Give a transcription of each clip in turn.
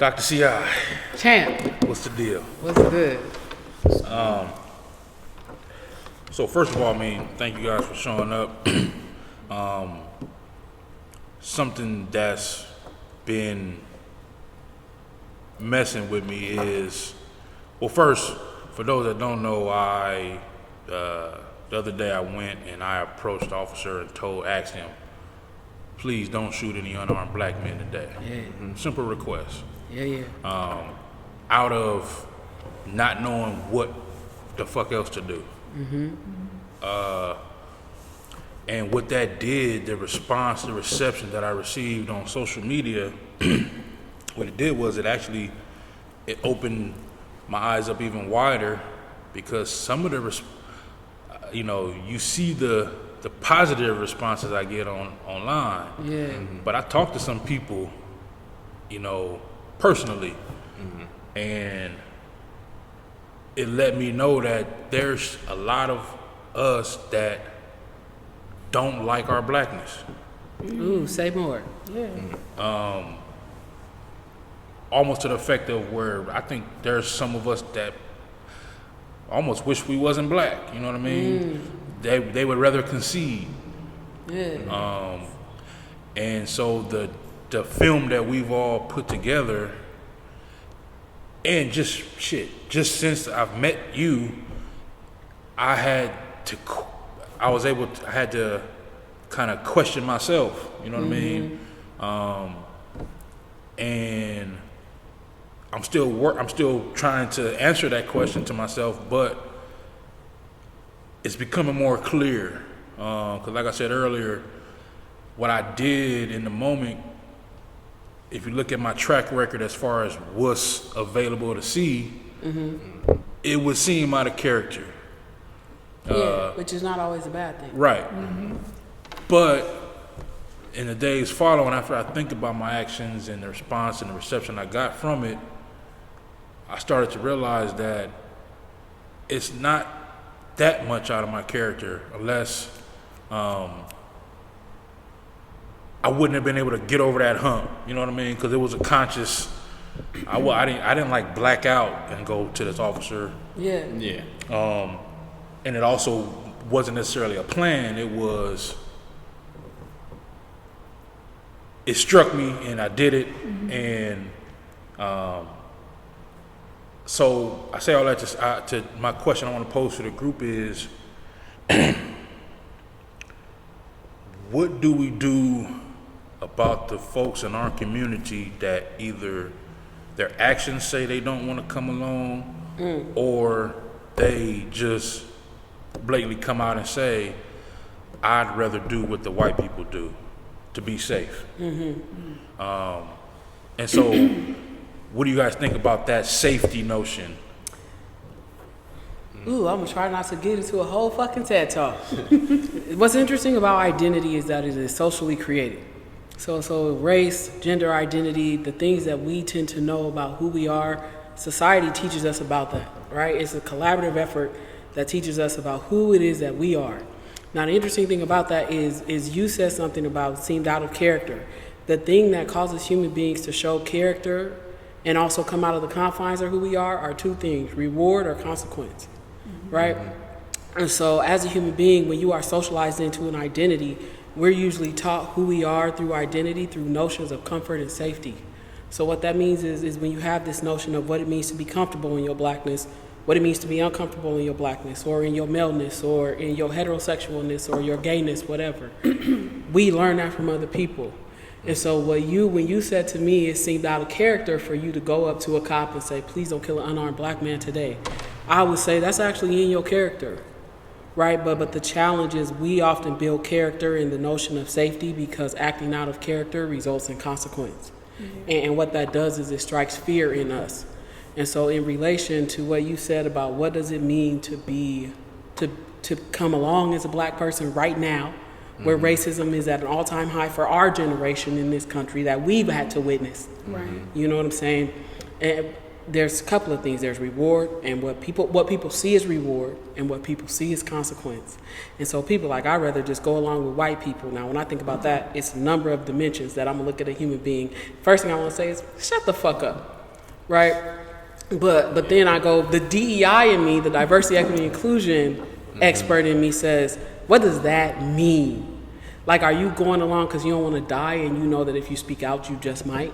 Dr. C.I. Champ. What's the deal? What's good? So first of all, thank you guys for showing up. Something that's been messing with me is, well, first, for those that don't know, the other day I went and I approached the officer and asked him, please don't shoot any unarmed black men today. Yeah. Simple request. Yeah. Out of not knowing what the fuck else to do. And what that did, the response, the reception that I received on social media, what it did was it opened my eyes up even wider, because some of the, you see the positive responses I get online. Yeah. But I talked to some people, personally, and it let me know that there's a lot of us that don't like our blackness. Ooh, say more. Yeah. Almost to the effect of where I think there's some of us that almost wish we wasn't black. You know what I mean? They would rather concede. Yeah. And so the film that we've all put together, and just since I've met you, I had to kind of question myself. You know what I mean? And I'm still trying to answer that question to myself, but it's becoming more clear. Because like I said earlier, what I did in the moment, if you look at my track record as far as what's available to see, it would seem out of character. Which is not always a bad thing. Right. But in the days following, after I think about my actions and the response and the reception I got from it, I started to realize that it's not that much out of my character, unless I wouldn't have been able to get over that hump. You know what I mean? Because it was a conscious. I didn't like black out and go to this officer. Yeah. And it also wasn't necessarily a plan. It struck me and I did it. And so I say all that to my question I want to pose to the group is, what do we do about the folks in our community that either their actions say they don't want to come along, or they just blatantly come out and say, I'd rather do what the white people do to be safe. And so what do you guys think about that safety notion? Ooh, I'm gonna try not to get into a whole fucking TED talk. What's interesting about identity is that it is socially created. So race, gender identity, the things that we tend to know about who we are, society teaches us about that, right? It's a collaborative effort that teaches us about who it is that we are. Now, the interesting thing about that is you said something about seemed out of character. The thing that causes human beings to show character and also come out of the confines of who we are two things: reward or consequence, right? And so as a human being, when you are socialized into an identity, we're usually taught who we are through identity, through notions of comfort and safety. So what that means is when you have this notion of what it means to be comfortable in your blackness, what it means to be uncomfortable in your blackness, or in your maleness, or in your heterosexualness, or your gayness, whatever. We learn that from other people. And so when you said to me it seemed out of character for you to go up to a cop and say, please don't kill an unarmed black man today, I would say that's actually in your character, right? But the challenge is we often build character in the notion of safety, because acting out of character results in consequence. And what that does is it strikes fear in us. And so in relation to what you said about what does it mean to come along as a black person right now, where racism is at an all-time high for our generation in this country that we've had to witness. Right. You know what I'm saying? And there's a couple of things. There's reward, and what people see is reward, and what people see is consequence. And so people like, I'd rather just go along with white people. Now, when I think about that, it's a number of dimensions that I'm gonna look at a human being. First thing I want to say is, shut the fuck up, right? But then I go, the DEI in me, the diversity, equity, inclusion expert in me says, what does that mean? Like, are you going along because you don't want to die and you know that if you speak out, you just might,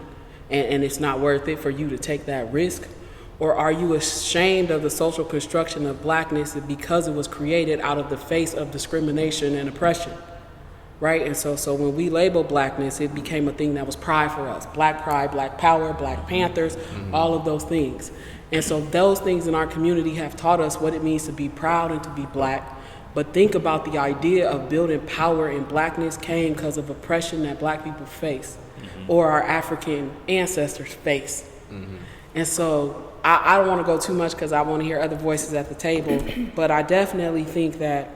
and it's not worth it for you to take that risk? Or are you ashamed of the social construction of blackness because it was created out of the face of discrimination and oppression, right? And so when we label blackness, it became a thing that was pride for us. Black pride, black power, Black Panthers, all of those things. And so those things in our community have taught us what it means to be proud and to be black. But think about the idea of building power in blackness came because of oppression that black people face or our African ancestors face. And so I don't want to go too much because I want to hear other voices at the table, but I definitely think that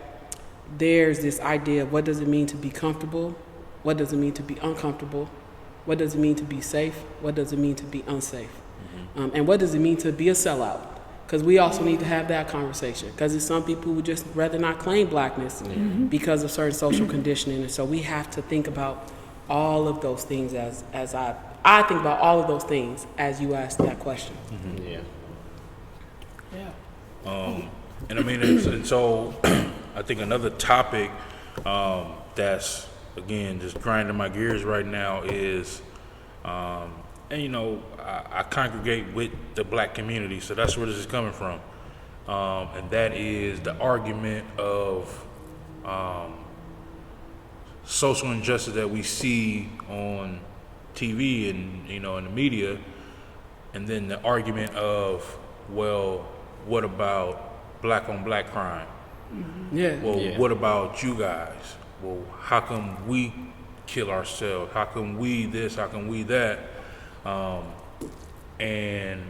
there's this idea of what does it mean to be comfortable? What does it mean to be uncomfortable? What does it mean to be safe? What does it mean to be unsafe? And what does it mean to be a sellout? Because we also need to have that conversation. Because there's some people who would just rather not claim blackness because of certain social conditioning. And so we have to think about all of those things as I think about all of those things as you ask that question. And I mean, and so I think another topic that's, again, just grinding my gears right now is, and you know, I congregate with the black community, so that's where this is coming from. And that is the argument of social injustice that we see on TV and, you know, in the media, and then the argument of, well, what about black on black crime? What about you guys? Well, how come we kill ourselves? How come we this? How come we that? And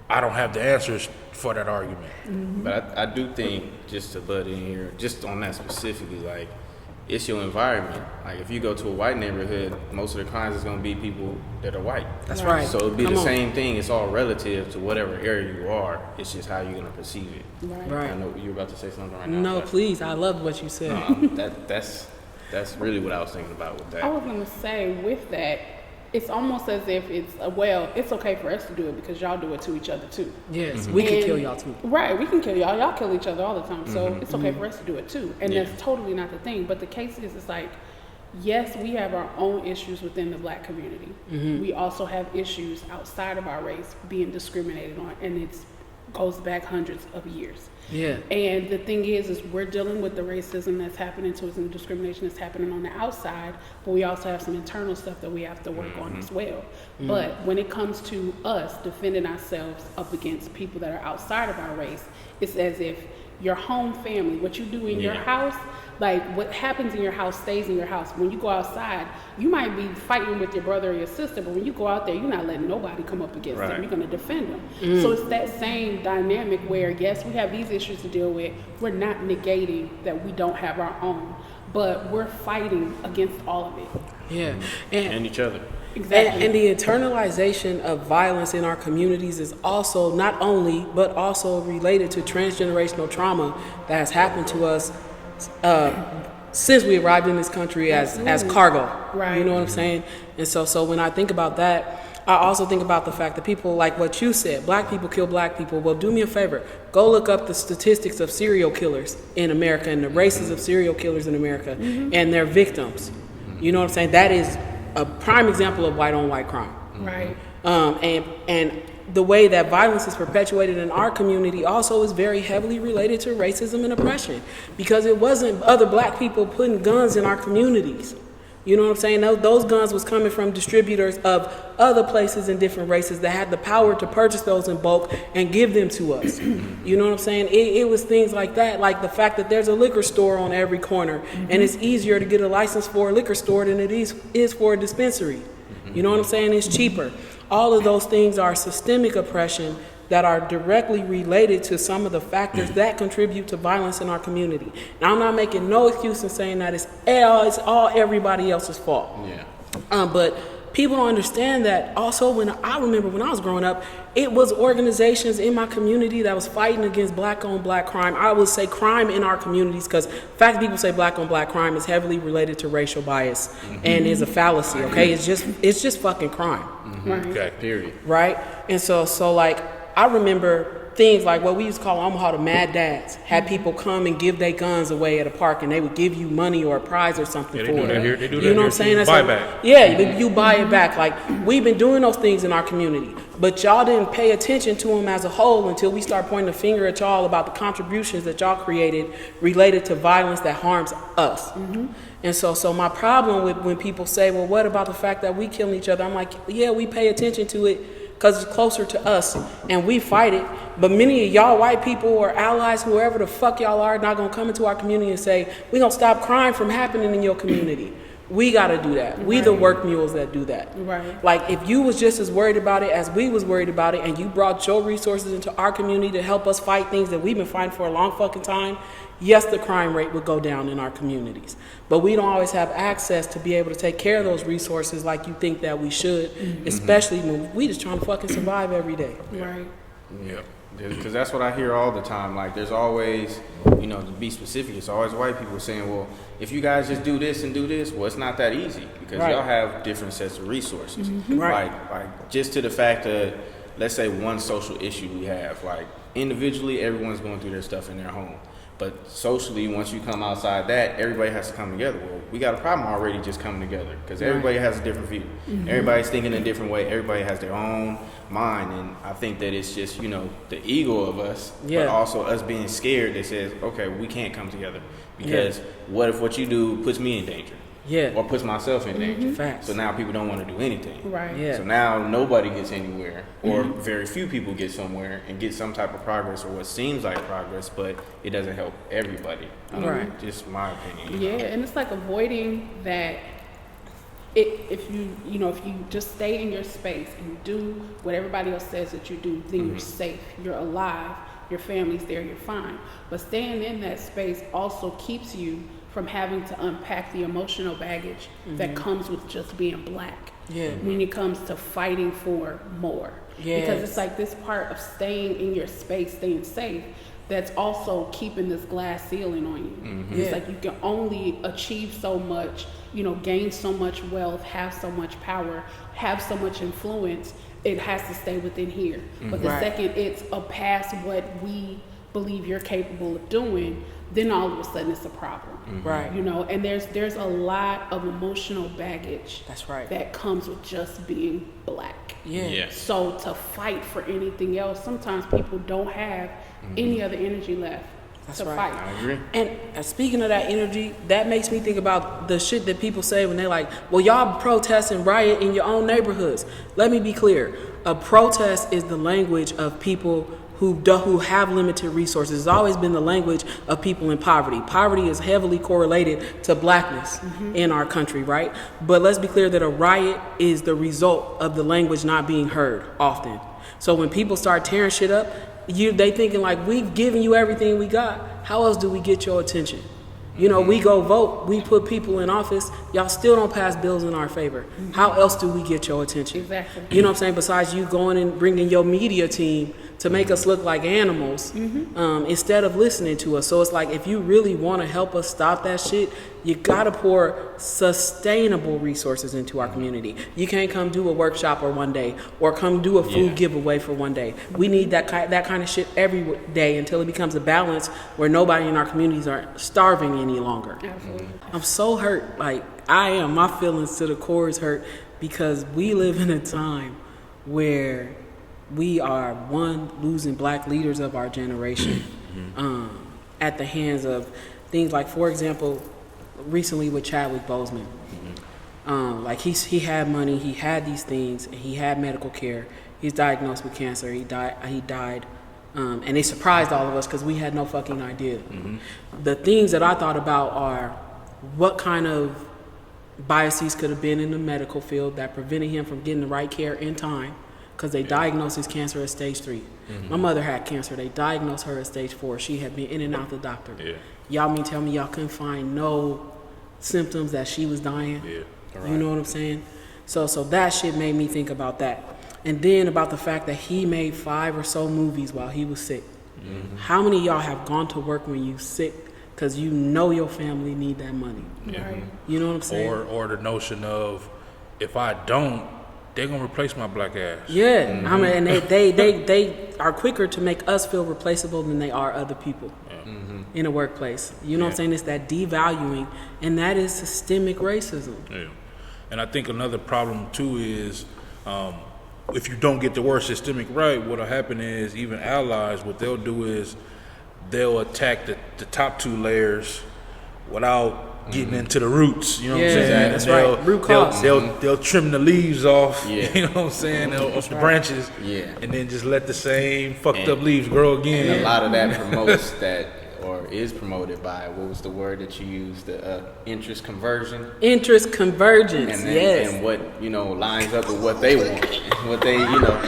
I don't have the answers for that argument. But I do think, just to butt in here, just on that specifically, like, it's your environment. Like, if you go to a white neighborhood, most of the crimes is going to be people that are white. That's right. So it'd be the same thing. It's all relative to whatever area you are. It's just how you're going to perceive it. Right. I know you were about to say something right now. No, please. I love what you said. That's really what I was thinking about with that. I was going to say with that, it's almost as if it's it's okay for us to do it because y'all do it to each other too. Yes, we can kill y'all too. Right, we can kill y'all. Y'all kill each other all the time. So it's okay for us to do it too. And that's totally not the thing. But the case is, it's like, yes, we have our own issues within the black community. We also have issues outside of our race being discriminated on, and it goes back hundreds of years. Yeah. And the thing is we're dealing with the racism that's happening to us and the discrimination that's happening on the outside, but we also have some internal stuff that we have to work on as well. But when it comes to us defending ourselves up against people that are outside of our race, it's as if your home family, what you do in your house, like what happens in your house stays in your house. When you go outside, you might be fighting with your brother or your sister, but when you go out there, you're not letting nobody come up against them. You're going to defend them. So it's that same dynamic where, yes, we have these issues to deal with. We're not negating that we don't have our own, but we're fighting against all of it. Yeah. And each other. Exactly. And the internalization of violence in our communities is also not only, but also related to transgenerational trauma that has happened to us since we arrived in this country as cargo. Right. You know what I'm saying? And so when I think about that, I also think about the fact that people, like what you said, black people kill black people. Well, do me a favor. Go look up the statistics of serial killers in America and the races of serial killers in America and their victims. You know what I'm saying? That is a prime example of white on white crime. Right. And the way that violence is perpetuated in our community also is very heavily related to racism and oppression, because it wasn't other black people putting guns in our communities. You know what I'm saying? Those guns was coming from distributors of other places and different races that had the power to purchase those in bulk and give them to us. You know what I'm saying? It was things like that, like the fact that there's a liquor store on every corner, and it's easier to get a license for a liquor store than it is for a dispensary. You know what I'm saying? It's cheaper. All of those things are systemic oppression that are directly related to some of the factors that contribute to violence in our community. Now, I'm not making no excuse in saying that it's all everybody else's fault. Yeah. But people don't understand that also when I remember when I was growing up, it was organizations in my community that was fighting against black on black crime. I would say crime in our communities, because the fact that people say black on black crime is heavily related to racial bias and is a fallacy, okay? It's just fucking crime. Right. Okay. Period. Right? And so like, I remember things like what we used to call Omaha the Mad Dads. Had people come and give their guns away at a park, and they would give you money or a prize or something Yeah, for they do it. that here. They do You that know what I'm here saying? too. That's Buyback. Yeah, you buy it back. Like, we've been doing those things in our community, but y'all didn't pay attention to them as a whole until we start pointing the finger at y'all about the contributions that y'all created related to violence that harms us. And so my problem with when people say, well, what about the fact that we kill each other? I'm like, yeah, we pay attention to it because it's closer to us and we fight it. But many of y'all white people or allies, whoever the fuck y'all are, not gonna come into our community and say, we gonna stop crime from happening in your community. We gotta do that. We the work mules that do that. Right. Like, if you was just as worried about it as we was worried about it, and you brought your resources into our community to help us fight things that we've been fighting for a long fucking time, yes, the crime rate would go down in our communities. But we don't always have access to be able to take care of those resources like you think that we should, especially when we just trying to fucking survive every day. Right. Yeah. Because that's what I hear all the time. Like, there's always, you know, to be specific, it's always white people saying, well, if you guys just do this and do this, well, it's not that easy because Right. y'all have different sets of resources. Right. Like just to the fact that, let's say one social issue we have, like individually, everyone's going through their stuff in their home. But socially, once you come outside that, everybody has to come together. Well, we got a problem already just coming together because everybody has a different view. Everybody's thinking a different way. Everybody has their own mind. And I think that it's just, you know, the ego of us, Yeah. but also us being scared that says, okay, we can't come together because what if what you do puts me in danger? Yeah. Or puts myself in danger. Facts. So now people don't want to do anything. Right. Yeah. So now nobody gets anywhere, or very few people get somewhere and get some type of progress or what seems like progress, but it doesn't help everybody. Right. Just my opinion. Yeah, and it's like avoiding that. If you just stay in your space and do what everybody else says that you do, then you're safe, you're alive, your family's there, you're fine. But staying in that space also keeps you from having to unpack the emotional baggage that comes with just being black. Yeah. When it comes to fighting for more. Yes. Because it's like this part of staying in your space, staying safe, that's also keeping this glass ceiling on you. It's Yeah. like you can only achieve so much, gain so much wealth, have so much power, have so much influence. It has to stay within here. But the Right. second it's past what we believe you're capable of doing, then all of a sudden it's a problem. Right. And there's a lot of emotional baggage That's right. that comes with just being black. Yeah. Yes. So to fight for anything else, sometimes people don't have any other energy left That's to right. fight. I agree. And speaking of that energy, that makes me think about the shit that people say when they're like, well, y'all protest and riot in your own neighborhoods. Let me be clear. A protest is the language of people who have limited resources. It's always been the language of people in poverty. Poverty is heavily correlated to blackness in our country, right? But let's be clear that a riot is the result of the language not being heard often. So when people start tearing shit up, they thinking like, we've given you everything we got. How else do we get your attention? We go vote, we put people in office, y'all still don't pass bills in our favor. How else do we get your attention? Exactly. You know what I'm saying? Besides you going and bringing your media team to make us look like animals instead of listening to us. So it's like, if you really want to help us stop that shit, you gotta pour sustainable resources into our community. You can't come do a workshop or one day, or come do a food giveaway for one day. We need that kind of shit every day until it becomes a balance where nobody in our communities are starving any longer. Absolutely. I'm so hurt. Like, I am. My feelings to the core is hurt because we live in a time where we are losing black leaders of our generation at the hands of things like, for example, recently with Chadwick Boseman. Like he had money, he had these things, and he had medical care. He's diagnosed with cancer. He died. And it surprised all of us because we had no fucking idea. The things that I thought about are what kind of biases could have been in the medical field that prevented him from getting the right care in time, because they diagnosed his cancer at stage 3. My mother had cancer. They diagnosed her at stage 4. She had been in and out the doctor. Y'all mean tell me y'all couldn't find no symptoms that she was dying? You know what I'm saying? So that shit made me think about that. And then about the fact that he made 5 or so movies while he was sick. How many of y'all have gone to work when you sick because you know your family need that money? Right. You know what I'm saying? Or the notion of, if I don't, they're gonna replace my black ass. Yeah, I mean, and they are quicker to make us feel replaceable than they are other people in a workplace. You know what I'm saying? It's that devaluing, and that is systemic racism. Yeah. And I think another problem too is, if you don't get the word systemic right, what'll happen is even allies, what they'll do is they'll attack the top 2 layers without getting into the roots. You know what I'm saying? That's And right. Root cause. They'll trim the leaves off. Yeah. You know what I'm saying? Off the branches. Yeah. And then just let the same fucked up leaves grow again. And a lot of that promotes that, or is promoted by, what was the word that you used? The interest conversion. Interest convergence, And then, yes. and what, lines up with what they want, what they,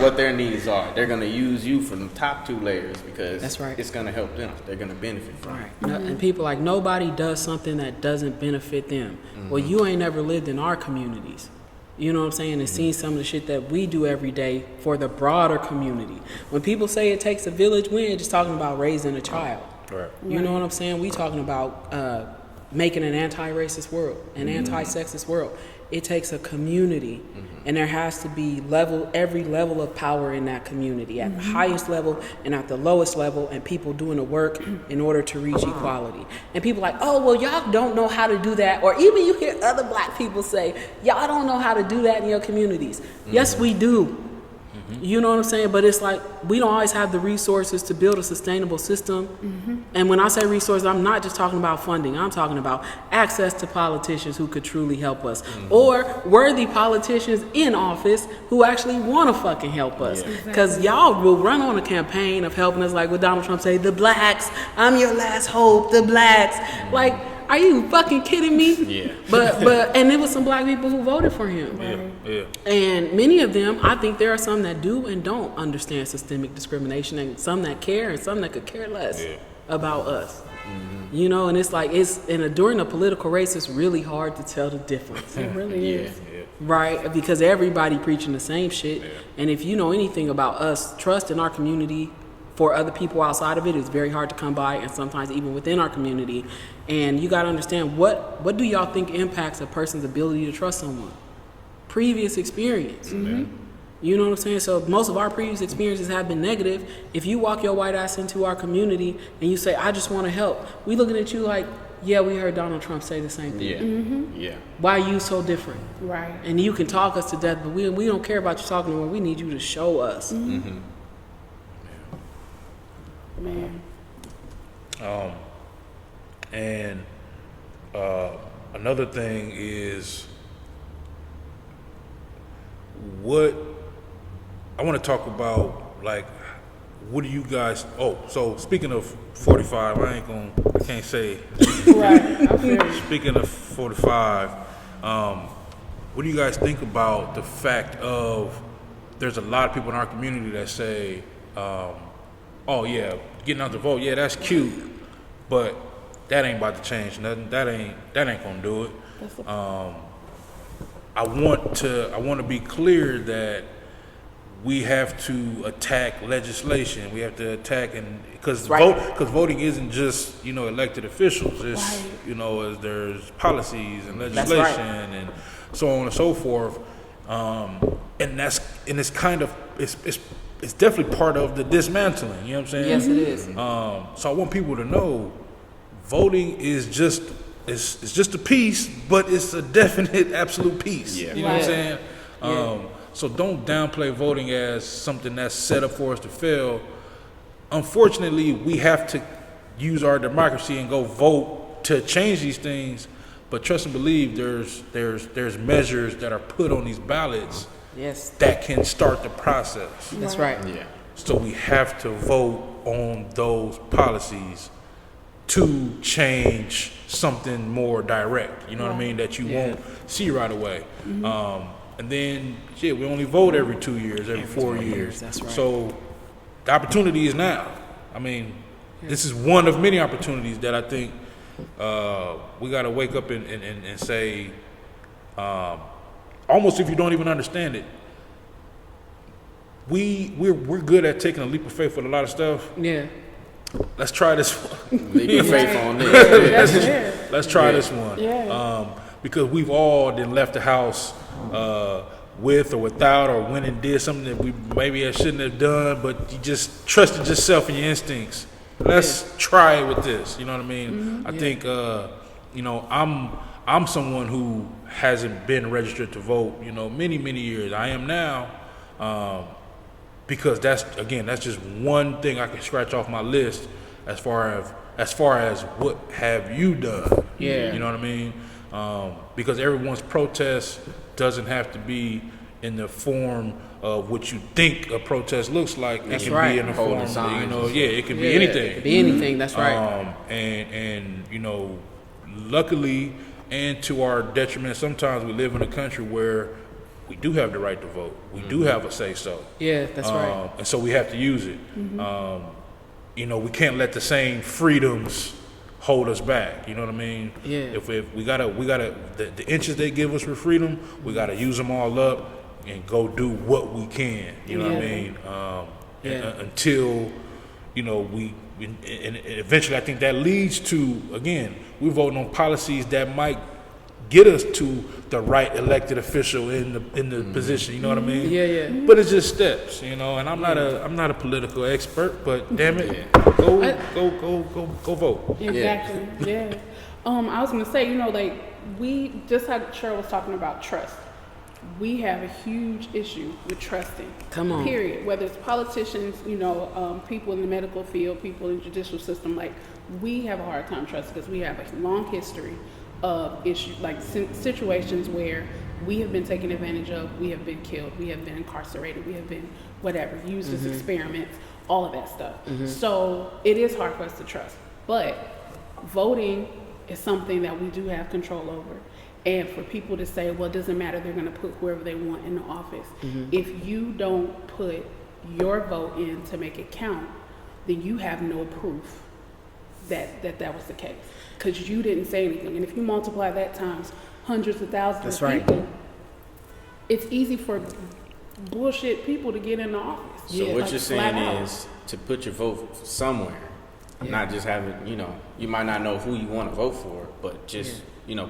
what their needs are. They're gonna use you from the top 2 layers because That's right. it's gonna help them. They're gonna benefit from it. Right. And people like, nobody does something that doesn't benefit them. Well, you ain't never lived in our communities. You know what I'm saying? And seen some of the shit that we do every day for the broader community. When people say it takes a village, we ain't just talking about raising a child. Right. You know what I'm saying? We talking about making an anti-racist world, an anti-sexist world. It takes a community, and there has to be every level of power in that community, at the highest level and at the lowest level, and people doing the work in order to reach equality. And people like, oh, well, y'all don't know how to do that. Or even you hear other black people say, y'all don't know how to do that in your communities. Yes, we do. You know what I'm saying? But it's like, we don't always have the resources to build a sustainable system. And when I say resources, I'm not just talking about funding. I'm talking about access to politicians who could truly help us. Or worthy politicians in office who actually want to fucking help us. Because y'all will run on a campaign of helping us, like what Donald Trump say, the blacks, I'm your last hope, the blacks. Like, are you fucking kidding me? Yeah. But and there was some black people who voted for him. Yeah. And many of them, I think there are some that do and don't understand systemic discrimination, and some that care and some that could care less about us. You know, and it's like, during a political race, it's really hard to tell the difference. It really is. Right? Because everybody preaching the same shit. And if you know anything about us, trust in our community for other people outside of it is very hard to come by, and sometimes even within our community. And you got to understand, what do y'all think impacts a person's ability to trust someone? Previous experience. You know what I'm saying? So most of our previous experiences have been negative. If you walk your white ass into our community and you say, I just want to help, we looking at you like, yeah, we heard Donald Trump say the same thing. Yeah. Why are you so different? Right. And you can talk us to death, but we don't care about you talking to us. We need you to show us. Man. And another thing is, what I want to talk about, like, what do you guys? Oh, so speaking of 45, I can't say. Right. I feel you. Speaking of 45, what do you guys think about the fact of there's a lot of people in our community that say, oh yeah, getting out the vote, yeah, that's cute, but that ain't about to change nothing. That ain't gonna do it. I want to be clear that we have to attack legislation. We have to attack, and because voting isn't just elected officials. It's there's policies and legislation and so on and so forth. And it's kind of it's definitely part of the dismantling. You know what I'm saying? Yes, it is. So I want people to know, voting is just it's just a piece, but it's a definite absolute piece. Yeah. You know what I'm saying? So don't downplay voting as something that's set up for us to fail. Unfortunately, we have to use our democracy and go vote to change these things. But trust and believe, there's measures that are put on these ballots that can start the process. That's right. Yeah. So we have to vote on those policies to change something more direct. You know what I mean? That you won't see right away. And then, we only vote every 2 years, every 4 years. That's right. So the opportunity is now. I mean, this is one of many opportunities that I think we got to wake up and say, almost if you don't even understand it, we're good at taking a leap of faith with a lot of stuff. Yeah. Let's try this one. Leap of faith on this. Let's try this one. Yeah. Because we've all then left the house with or without, or went and did something that we maybe I shouldn't have done, but you just trusted yourself and your instincts. Let's try it with this. You know what I mean? I think I'm someone who hasn't been registered to vote, many years. I am now, because that's just one thing I can scratch off my list as far as what have you done. Yeah. You know what I mean? Because everyone's protest doesn't have to be in the form of what you think a protest looks like. It can be in the form, it can be anything. It can be anything. That's right. And luckily, and to our detriment, sometimes we live in a country where we do have the right to vote. We do have a say-so. Yeah, that's right. And so we have to use it. We can't let the same freedoms hold us back. You know what I mean? Yeah. If we gotta the inches they give us for freedom, we gotta use them all up and go do what we can. You know what I mean? Until we. And eventually, I think that leads to, again, we're voting on policies that might get us to the right elected official in the position. You know what I mean? Yeah. But it's just steps, and I'm not a political expert, but damn it, go vote. Exactly. Yeah. I was gonna say, we just had Cheryl was talking about trust. We have a huge issue with trusting. Come on. Period. Whether it's politicians, people in the medical field, people in the judicial system, we have a hard time trusting because we have a long history of issues, situations where we have been taken advantage of, we have been killed, we have been incarcerated, we have been whatever, used as experiments, all of that stuff. So it is hard for us to trust. But voting is something that we do have control over. And for people to say, well, it doesn't matter, they're going to put whoever they want in the office. If you don't put your vote in to make it count, then you have no proof that was the case. Because you didn't say anything. And if you multiply that times hundreds of thousands of people, it's easy for bullshit people to get in the office. So what you're saying is to put your vote somewhere, not just have it, you might not know who you want to vote for, but just...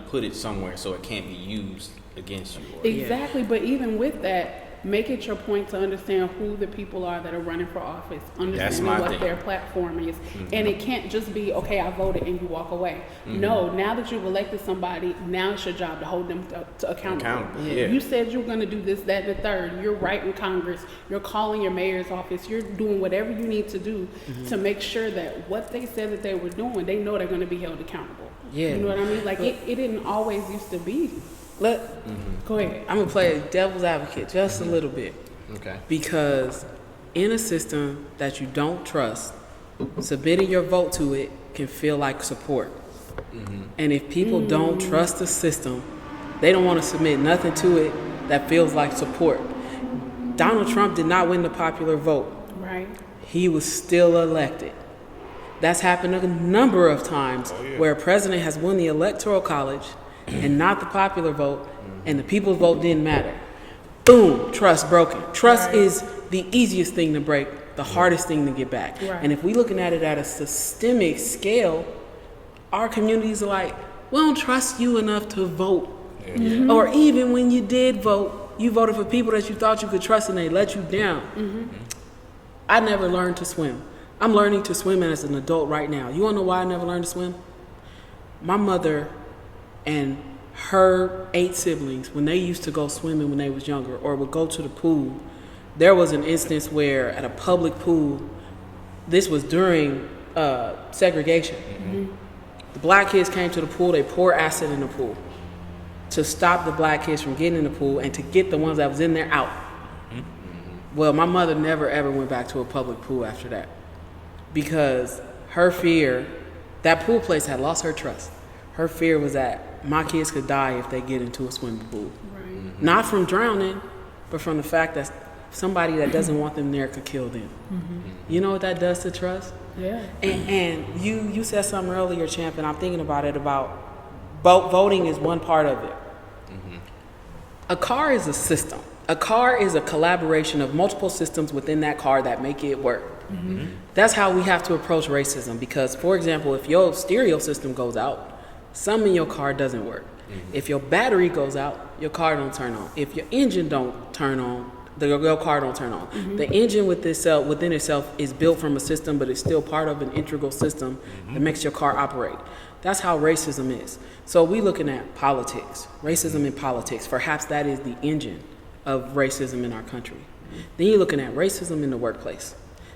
put it somewhere so it can't be used against you. Exactly, but even with that, make it your point to understand who the people are that are running for office, understanding what their platform is. And it can't just be, okay, I voted and you walk away. No, now that you've elected somebody, now it's your job to hold them to accountable. You said you were going to do this, that, and the third. You're writing Congress. You're calling your mayor's office. You're doing whatever you need to do to make sure that what they said that they were doing, they know they're going to be held accountable. Yeah. You know what I mean? It didn't always used to be. Go ahead. I'm going to play devil's advocate just a little bit. Okay. Because in a system that you don't trust, submitting your vote to it can feel like support. And if people don't trust the system, they don't want to submit nothing to it that feels like support. Donald Trump did not win the popular vote. Right. He was still elected. That's happened a number of times where a president has won the Electoral College and not the popular vote, and the people's vote didn't matter. Boom, trust broken. Trust is the easiest thing to break, the hardest thing to get back. Right. And if we're looking at it at a systemic scale, our communities are like, we don't trust you enough to vote. Or even when you did vote, you voted for people that you thought you could trust and they let you down. I never learned to swim. I'm learning to swim as an adult right now. You want to know why I never learned to swim? My mother and her 8 siblings, when they used to go swimming when they was younger or would go to the pool, there was an instance where at a public pool, this was during segregation. The black kids came to the pool, they poured acid in the pool to stop the black kids from getting in the pool and to get the ones that was in there out. Well, my mother never ever went back to a public pool after that. Because her fear, that pool place had lost her trust. Her fear was that my kids could die if they get into a swimming pool. Right. Not from drowning, but from the fact that somebody that doesn't want them there could kill them. You know what that does to trust? Yeah. And you said something earlier, Champ, and I'm thinking about it, about voting is one part of it. A car is a system. A car is a collaboration of multiple systems within that car that make it work. Mm-hmm. That's how we have to approach racism because, for example, if your stereo system goes out, something in your car doesn't work. Mm-hmm. If your battery goes out, your car don't turn on. If your engine don't turn on, your car don't turn on. Mm-hmm. The engine within itself is built from a system, but it's still part of an integral system that makes your car operate. That's how racism is. So we looking at politics, racism in politics. Perhaps that is the engine of racism in our country. Then you're looking at racism in the workplace.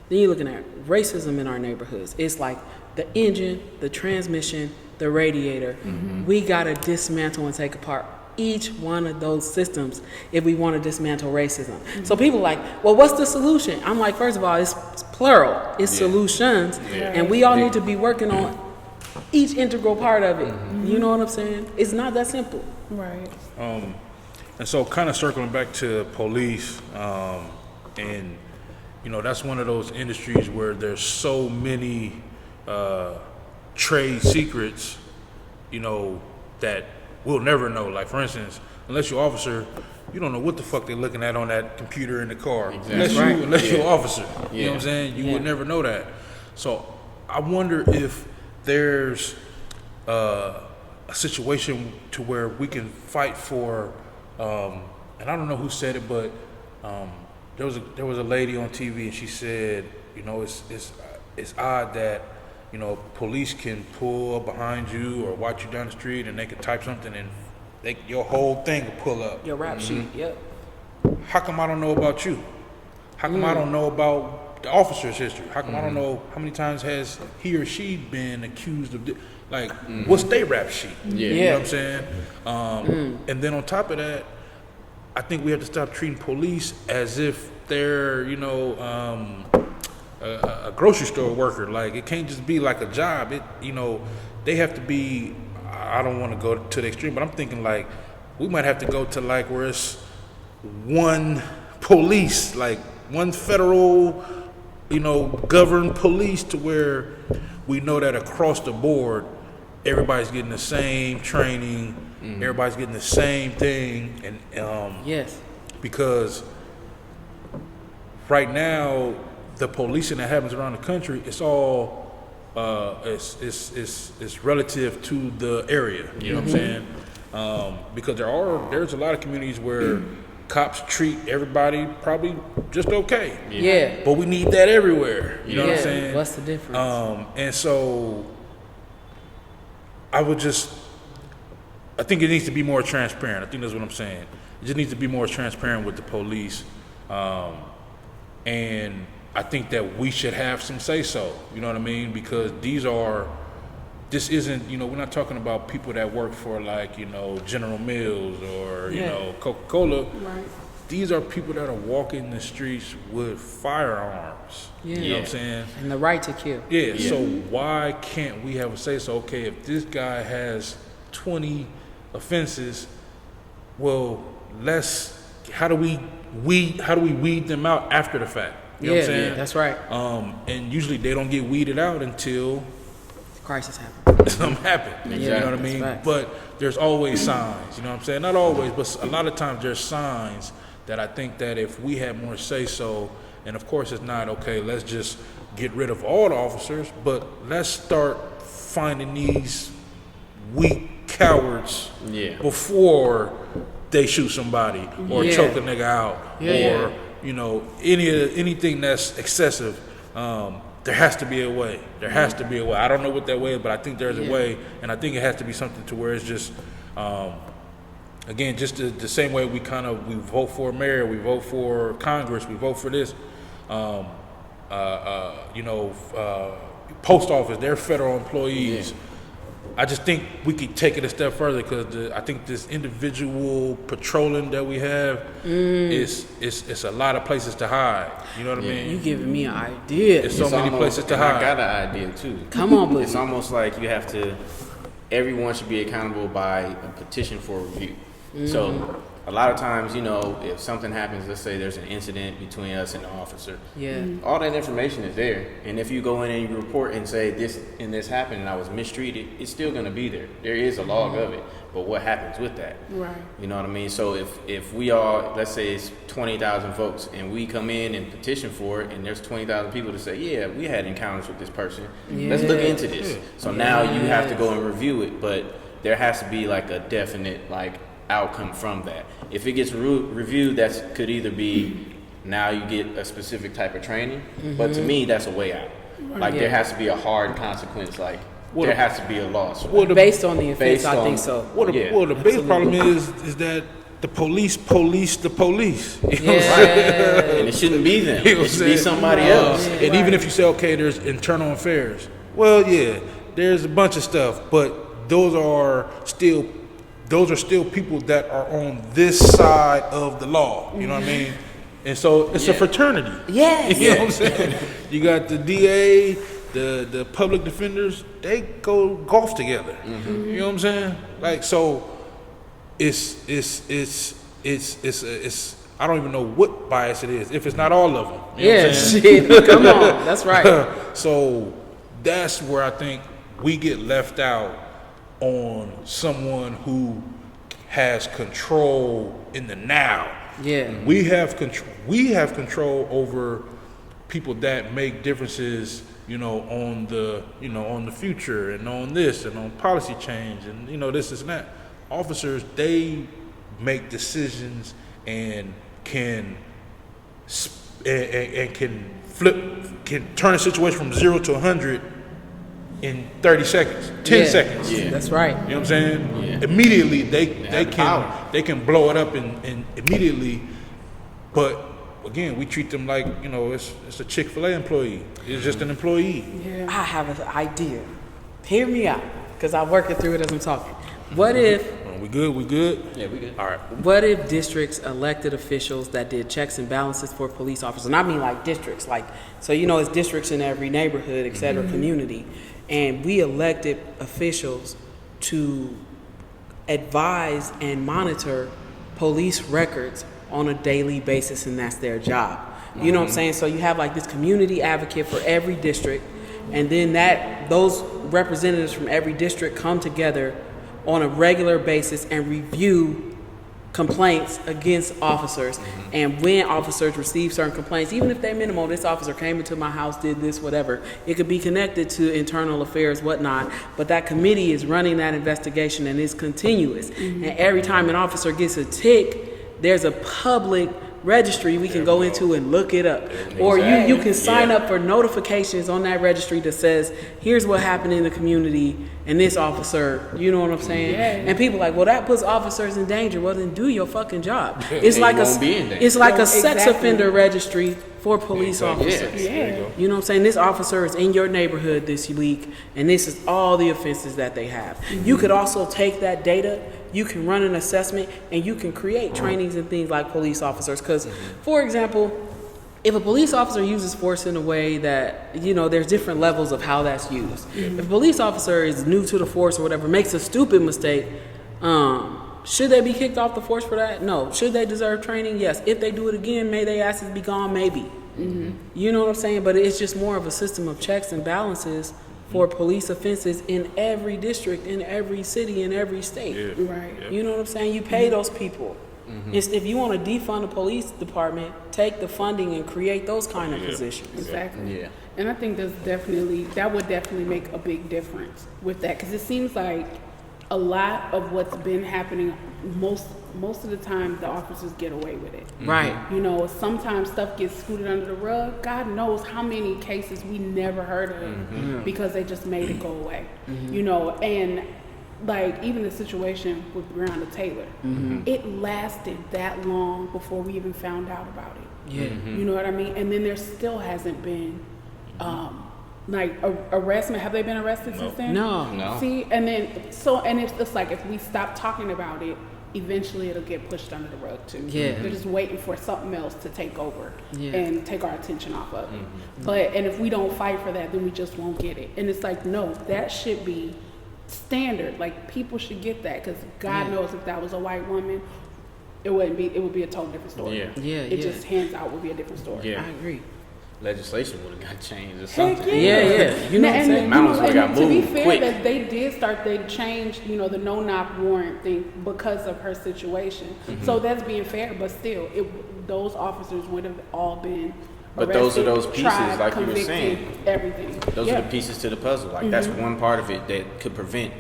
Then you're looking at racism in our neighborhoods. It's like the engine, the transmission, the radiator. Mm-hmm. We gotta dismantle and take apart each one of those systems if we want to dismantle racism. Mm-hmm. So people are like, well, what's the solution? I'm like, first of all, it's plural. It's solutions. Yeah. And we all need to be working on each integral part of it. Mm-hmm. You know what I'm saying? It's not that simple. Right. And so kind of circling back to police, and you know, that's one of those industries where there's so many trade secrets, you know, that we'll never know. Like, for instance, unless you're an officer, you don't know what the fuck they're looking at on that computer in the car. Exactly. Unless you're an officer. You know what I'm saying? You would never know that. So I wonder if there's a situation to where we can fight for, and I don't know who said it, but there was a lady on TV and she said, you know, it's odd that, you know, police can pull up behind you or watch you down the street and they can type something and your whole thing will pull up. Your rap sheet, yep. How come I don't know about you? How come I don't know about the officer's history? How come I don't know how many times has he or she been accused of what's their rap sheet? You know what I'm saying? And then on top of that, I think we have to stop treating police as if they're, you know, a grocery store worker. Like, it can't just be like a job. It, you know, they have to be, I don't want to go to the extreme, but I'm thinking like we might have to go to like where it's one police, like one federal, you know, governed police, to where we know that across the board everybody's getting the same training, everybody's getting the same thing, and yes, because right now the policing that happens around the country, it's all it's relative to the area. You know what I'm saying? Because there's a lot of communities where cops treat everybody probably just okay. Yeah. But we need that everywhere. You know what I'm saying? What's the difference? And so I think it needs to be more transparent. I think that's what I'm saying. It just needs to be more transparent with the police. And I think that we should have some say-so, you know what I mean? Because this isn't, you know, we're not talking about people that work for, like, you know, General Mills or, you know, Coca-Cola. Right. These are people that are walking the streets with firearms. Yeah. You know what I'm saying? And the right to kill. Yeah, so why can't we have a say-so? Okay, if this guy has 20 offenses, well, how do we weed them out after the fact? You know what I'm saying? Yeah, that's right. And usually they don't get weeded out until crisis happens. something happens. Exactly. You know what I mean? Right. But there's always signs. You know what I'm saying? Not always, but a lot of times there's signs that I think that if we had more say-so, and of course it's not, okay, let's just get rid of all the officers, but let's start finding these weak cowards before they shoot somebody or choke a nigga out or, you know, anything that's excessive. There has to be a way. There has to be a way. I don't know what that way is, but I think there's a way, and I think it has to be something to where it's just, again, just the same way we vote for a mayor, we vote for Congress, we vote for this, you know, post office, they're federal employees. Yeah. I just think we could take it a step further, because I think this individual patrolling that we have it's a lot of places to hide. You know what I mean? You giving me an idea. There's so many places to hide. I got an idea too. Come on, Boogie. It's almost like you have to. Everyone should be accountable by a petition for review. So a lot of times, you know, if something happens, let's say there's an incident between us and the officer, Yeah. all that information is there. And if you go in and you report and say this and this happened and I was mistreated, it's still going to be there. There is a log of it. But what happens with that? Right. You know what I mean? So if we all, let's say it's 20,000 votes and we come in and petition for it and there's 20,000 people to say, yeah, we had encounters with this person. Let's look into this. So now you have to go and review it, but there has to be like a definite like outcome from that. If it gets reviewed, that could either be now you get a specific type of training, but to me, that's a way out. Like there has to be a hard consequence, like there has to be a loss. Based on the offense, I think so. Well, the biggest problem is that the police the police. You know what I'm saying? And it shouldn't be them. You know what It should I'm be saying? somebody else. And even if you say, okay, there's internal affairs. Well, yeah, there's a bunch of stuff, but those are still people that are on this side of the law. You know what I mean? And so it's a fraternity. Yes. You know what I'm saying? You got the DA, the public defenders, they go golf together. You know what I'm saying? Like, so it's I don't even know what bias it is, if it's not all of them. You know what I'm saying? Shit. Come on. That's right. So that's where I think we get left out on someone who has control in the now. Yeah. We have control over people that make differences, you know, on the future and on this and on policy change and, you know, this and that. Officers, they make decisions and can turn a situation from 0 to 100 in 30 seconds, 10 seconds. Yeah. That's right. You know what I'm saying? Yeah. Immediately they can blow it up and immediately, but again, we treat them like, you know, it's a Chick-fil-A employee. It's just an employee. Yeah. I have an idea. Hear me out, because I'm working through it as I'm talking. What if We good? Yeah, we good. All right. What if districts elected officials that did checks and balances for police officers, and I mean like districts, like, so you know it's districts in every neighborhood, et cetera, community, and we elected officials to advise and monitor police records on a daily basis, and that's their job. You know what I'm saying? So you have like this community advocate for every district, and then those representatives from every district come together on a regular basis and review complaints against officers. And when officers receive certain complaints, even if they're minimal, this officer came into my house, did this, whatever, it could be connected to internal affairs, whatnot, but that committee is running that investigation and it's continuous. And every time an officer gets a tick, there's a public registry we can go into and look it up. Or you can sign up for notifications on that registry that says, here's what happened in the community and this officer, you know what I'm saying? And people are like, well, that puts officers in danger. Well, then do your fucking job. It's like a sex offender registry for police officers. You know what I'm saying? This officer is in your neighborhood this week, and this is all the offenses that they have. You could also take that data, you can run an assessment, and you can create trainings and things like police officers. Because, for example, if a police officer uses force in a way that, you know, there's different levels of how that's used. If a police officer is new to the force or whatever, makes a stupid mistake, should they be kicked off the force for that? No. Should they deserve training? Yes. If they do it again, may their asses be gone? Maybe. You know what I'm saying? But it's just more of a system of checks and balances for police offenses in every district, in every city, in every state. Right. You know what I'm saying? You pay those people. If you want to defund the police department, take the funding and create those kind of positions. Exactly. Yeah. And I think that would definitely make a big difference with that, because it seems like a lot of what's been happening, most of the time the officers get away with it. Right. You know, sometimes stuff gets scooted under the rug. God knows how many cases we never heard of because they just made it go away. You know, and like even the situation with Breonna Taylor, it lasted that long before we even found out about it. You know what I mean? And then there still hasn't been like arrestment. Have they been arrested since then? No. See, and then it's like if we stop talking about it, eventually it'll get pushed under the rug too. They're just waiting for something else to take over and take our attention off of it. And if we don't fight for that, then we just won't get it. And it's like, no, that should be standard. Like people should get that, because God knows if that was a white woman it would be a totally different story. Yeah. It just hands out would be a different story. Yeah. I agree. Legislation would have got changed or Heck something. Yeah. You know what I'm saying? Mountains would've got to be moved fair, quick. that they changed, the no-knock warrant thing because of her situation. So that's being fair, but still, those officers would have all been But those are arrested, those pieces, tried, like you were convicted, saying. everything. Those are the pieces to the puzzle. Like that's one part of it that could prevent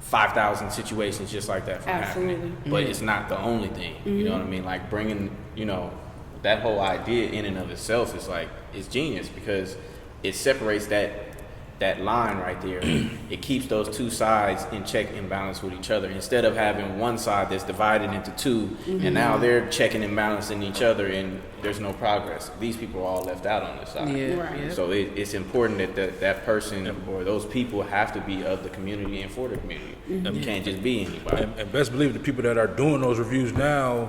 5,000 situations just like that from happening. But it's not the only thing. You know what I mean? Like bringing, that whole idea in and of itself is like, it's genius because it separates that line right there. It keeps those two sides in check and balance with each other instead of having one side that's divided into two and now they're checking and balancing each other and there's no progress. These people are all left out on this side. Yeah. Right. Yeah. So it's important that person or those people have to be of the community and for the community. You can't just be anybody. And best believe the people that are doing those reviews now,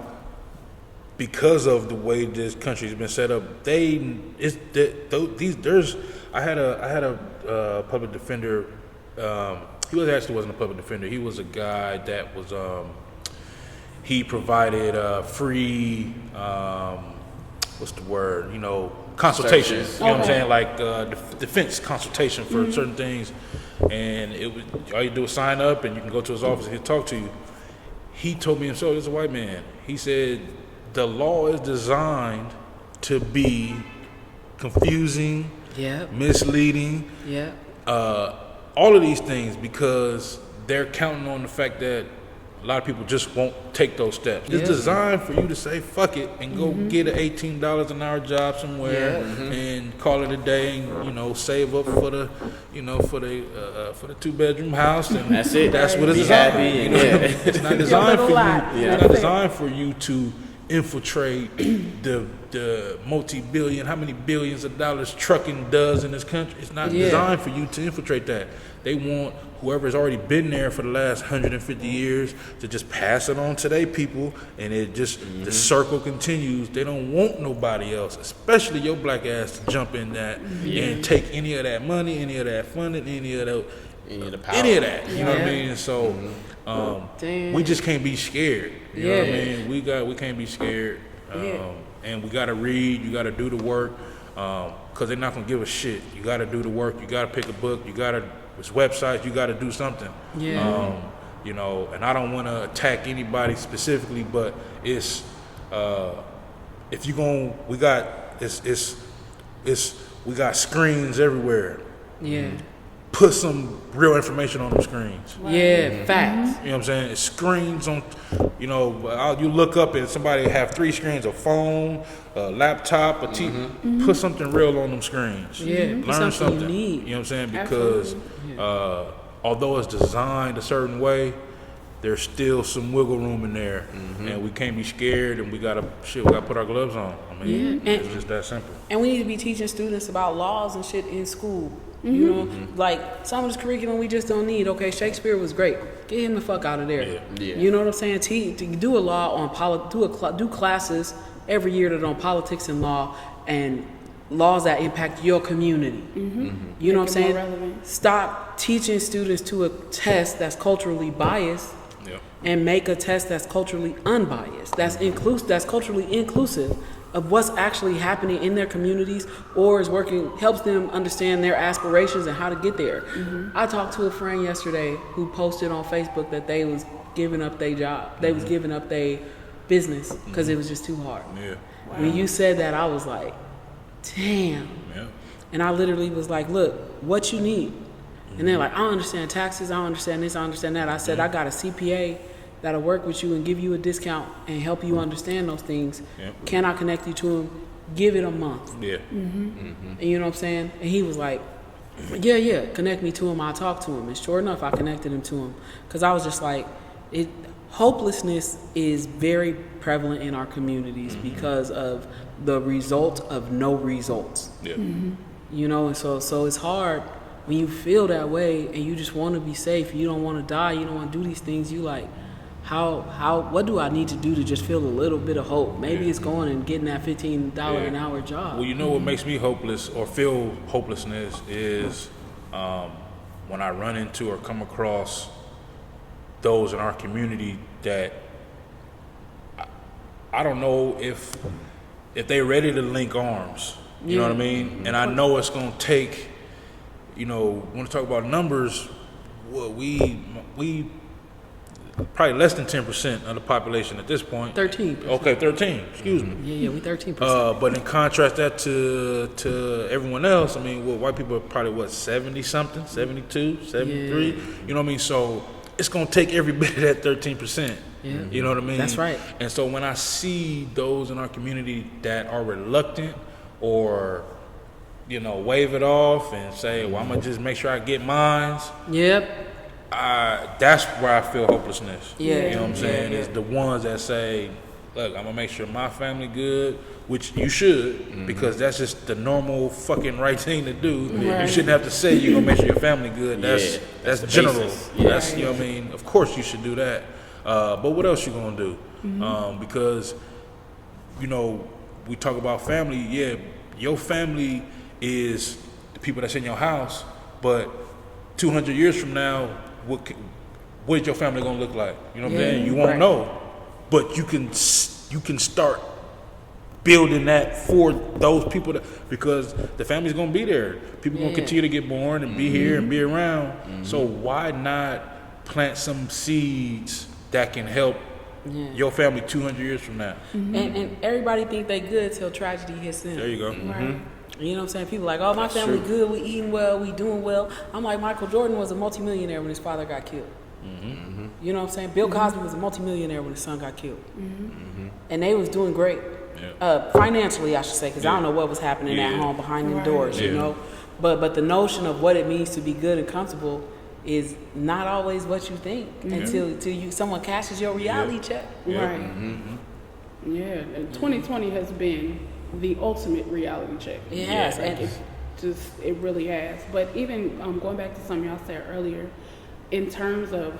because of the way this country's been set up, I had a public defender. He wasn't a public defender. He was a guy that was he provided free what's the word? Consultation. Services. You know what I'm saying? Like defense consultation for certain things. And all you do is sign up, and you can go to his office and he'll talk to you. He told me himself, this is a white man. He said the law is designed to be confusing, misleading, all of these things because they're counting on the fact that a lot of people just won't take those steps. It's designed for you to say fuck it and go get an $18 an hour job somewhere and call it a day and save up for the for the 2-bedroom house and That's it. That's what it's Be designed. happy and It's not designed for you. Yeah. It's not designed for you to infiltrate the multi-billion, how many billions of dollars trucking does in this country. It's not designed for you to infiltrate that. They want whoever's already been there for the last 150 years to just pass it on to their people, and it just the circle continues. They don't want nobody else, especially your black ass, to jump in that and take any of that money, any of that funding, any of the power. Any of that. You know what I mean? So we just can't be scared. You know what I mean? We can't be scared. And we gotta read, you gotta do the work, cause they're not gonna give a shit. You gotta do the work, you gotta pick a book, there's websites, you gotta do something. And I don't wanna attack anybody specifically, but it's if you gon' we got screens everywhere. Put some real information on them screens. Facts. You know what I'm saying? It's screens on, you look up and somebody have 3 screens, a phone, a laptop, a TV. Put something real on them screens. Learn something. You need. You know what I'm saying? Because although it's designed a certain way, there's still some wiggle room in there. And we can't be scared, and we gotta put our gloves on. I mean, it's just that simple. And we need to be teaching students about laws and shit in school. Like some of this curriculum we just don't need. Okay, Shakespeare was great. Get him the fuck out of there. You know what I'm saying? Do a law on do classes every year that on politics and law and laws that impact your community. You know what I'm saying? Relevant. Stop teaching students to a test that's culturally biased and make a test that's culturally unbiased. That's culturally inclusive of what's actually happening in their communities or helps them understand their aspirations and how to get there. I talked to a friend yesterday who posted on Facebook that they was giving up their job. They was giving up their business because it was just too hard. When you said that, I was like, damn. And I literally was like, look, what you need? And they're like, I don't understand taxes, I don't understand this, I don't understand that. I said, I got a CPA that'll work with you and give you a discount and help you understand those things. Can I connect you to him? Give it a month. And you know what I'm saying? And he was like, yeah, connect me to him, I'll talk to him. And sure enough, I connected him to him. Because I was just like, hopelessness is very prevalent in our communities because of the result of no results. And so it's hard when you feel that way and you just want to be safe, you don't want to die, you don't want to do these things, you like, what do I need to do to just feel a little bit of hope? Maybe it's going and getting that $15 an hour job. Well, you know what makes me hopeless or feel hopelessness is when I run into or come across those in our community that I don't know if they're ready to link arms. You know what I mean? And I know it's gonna take. You know, when we talk about numbers, well, we probably less than 10% of the population at this point. 13%. Okay, 13. Excuse me. Yeah, we 13%. But in contrast that to everyone else, I mean, well, white people are probably 70 something, 72, 73. Yeah. You know what I mean? So it's gonna take every bit of that 13%. Yeah. You know what I mean? That's right. And so when I see those in our community that are reluctant or wave it off and say, well, I'm gonna just make sure I get mines. Yep. That's where I feel hopelessness. Yeah. You know what I'm saying? It's the ones that say, look, I'm gonna make sure my family good, which you should, because that's just the normal fucking right thing to do. Right. You shouldn't have to say you're gonna make sure your family good. That's the general. basis. Yeah. That's, you know what I mean? Of course you should do that. But what else you gonna do? Because, we talk about family, your family is the people that's in your house, but 200 years from now, what is your family gonna look like? You know what I'm saying? You won't know, but you can start building that for those people because the family's gonna be there. People gonna continue to get born and be here and be around. So why not plant some seeds that can help your family 200 years from now? And everybody think they good till tragedy hits them. There you go. Right. You know what I'm saying? People like, oh, my family good, we eating well, we doing well. I'm like, Michael Jordan was a multimillionaire when his father got killed. You know what I'm saying? Bill Cosby was a multimillionaire when his son got killed. And they was doing great. Financially, I should say, because I don't know what was happening at home behind them doors, you know? But the notion of what it means to be good and comfortable is not always what you think until someone cashes your reality check. Right. Yeah. And 2020 has been the ultimate reality check. It has. Like it really has. But even going back to something y'all said earlier, in terms of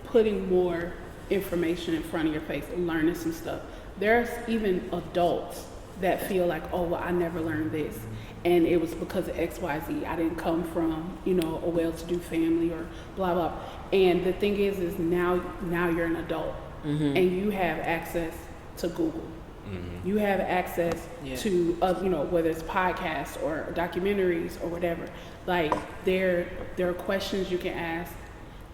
putting more information in front of your face and learning some stuff, there's even adults that feel like, oh, well, I never learned this. And it was because of XYZ. I didn't come from, a well-to-do family or blah, blah. And the thing is now you're an adult and you have access to Google. You have access to, whether it's podcasts or documentaries or whatever. Like there are questions you can ask.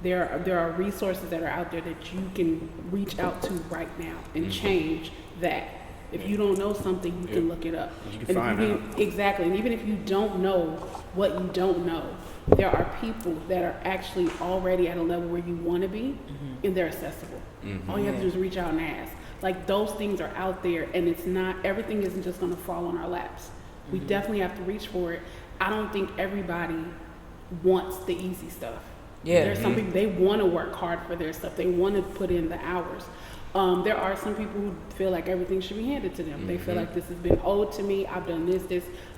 There are resources that are out there that you can reach out to right now and change that. If you don't know something, you can look it up. You can find out. Exactly. And even if you don't know what you don't know, there are people that are actually already at a level where you want to be, and they're accessible. All you have to do is reach out and ask. Like those things are out there, and it's not, everything isn't just going to fall on our laps. We definitely have to reach for it. I don't think everybody wants the easy stuff. Yeah. There's some people, they want to work hard for their stuff. They want to put in the hours. There are some people who feel like everything should be handed to them. They feel like this has been owed to me. I've done this,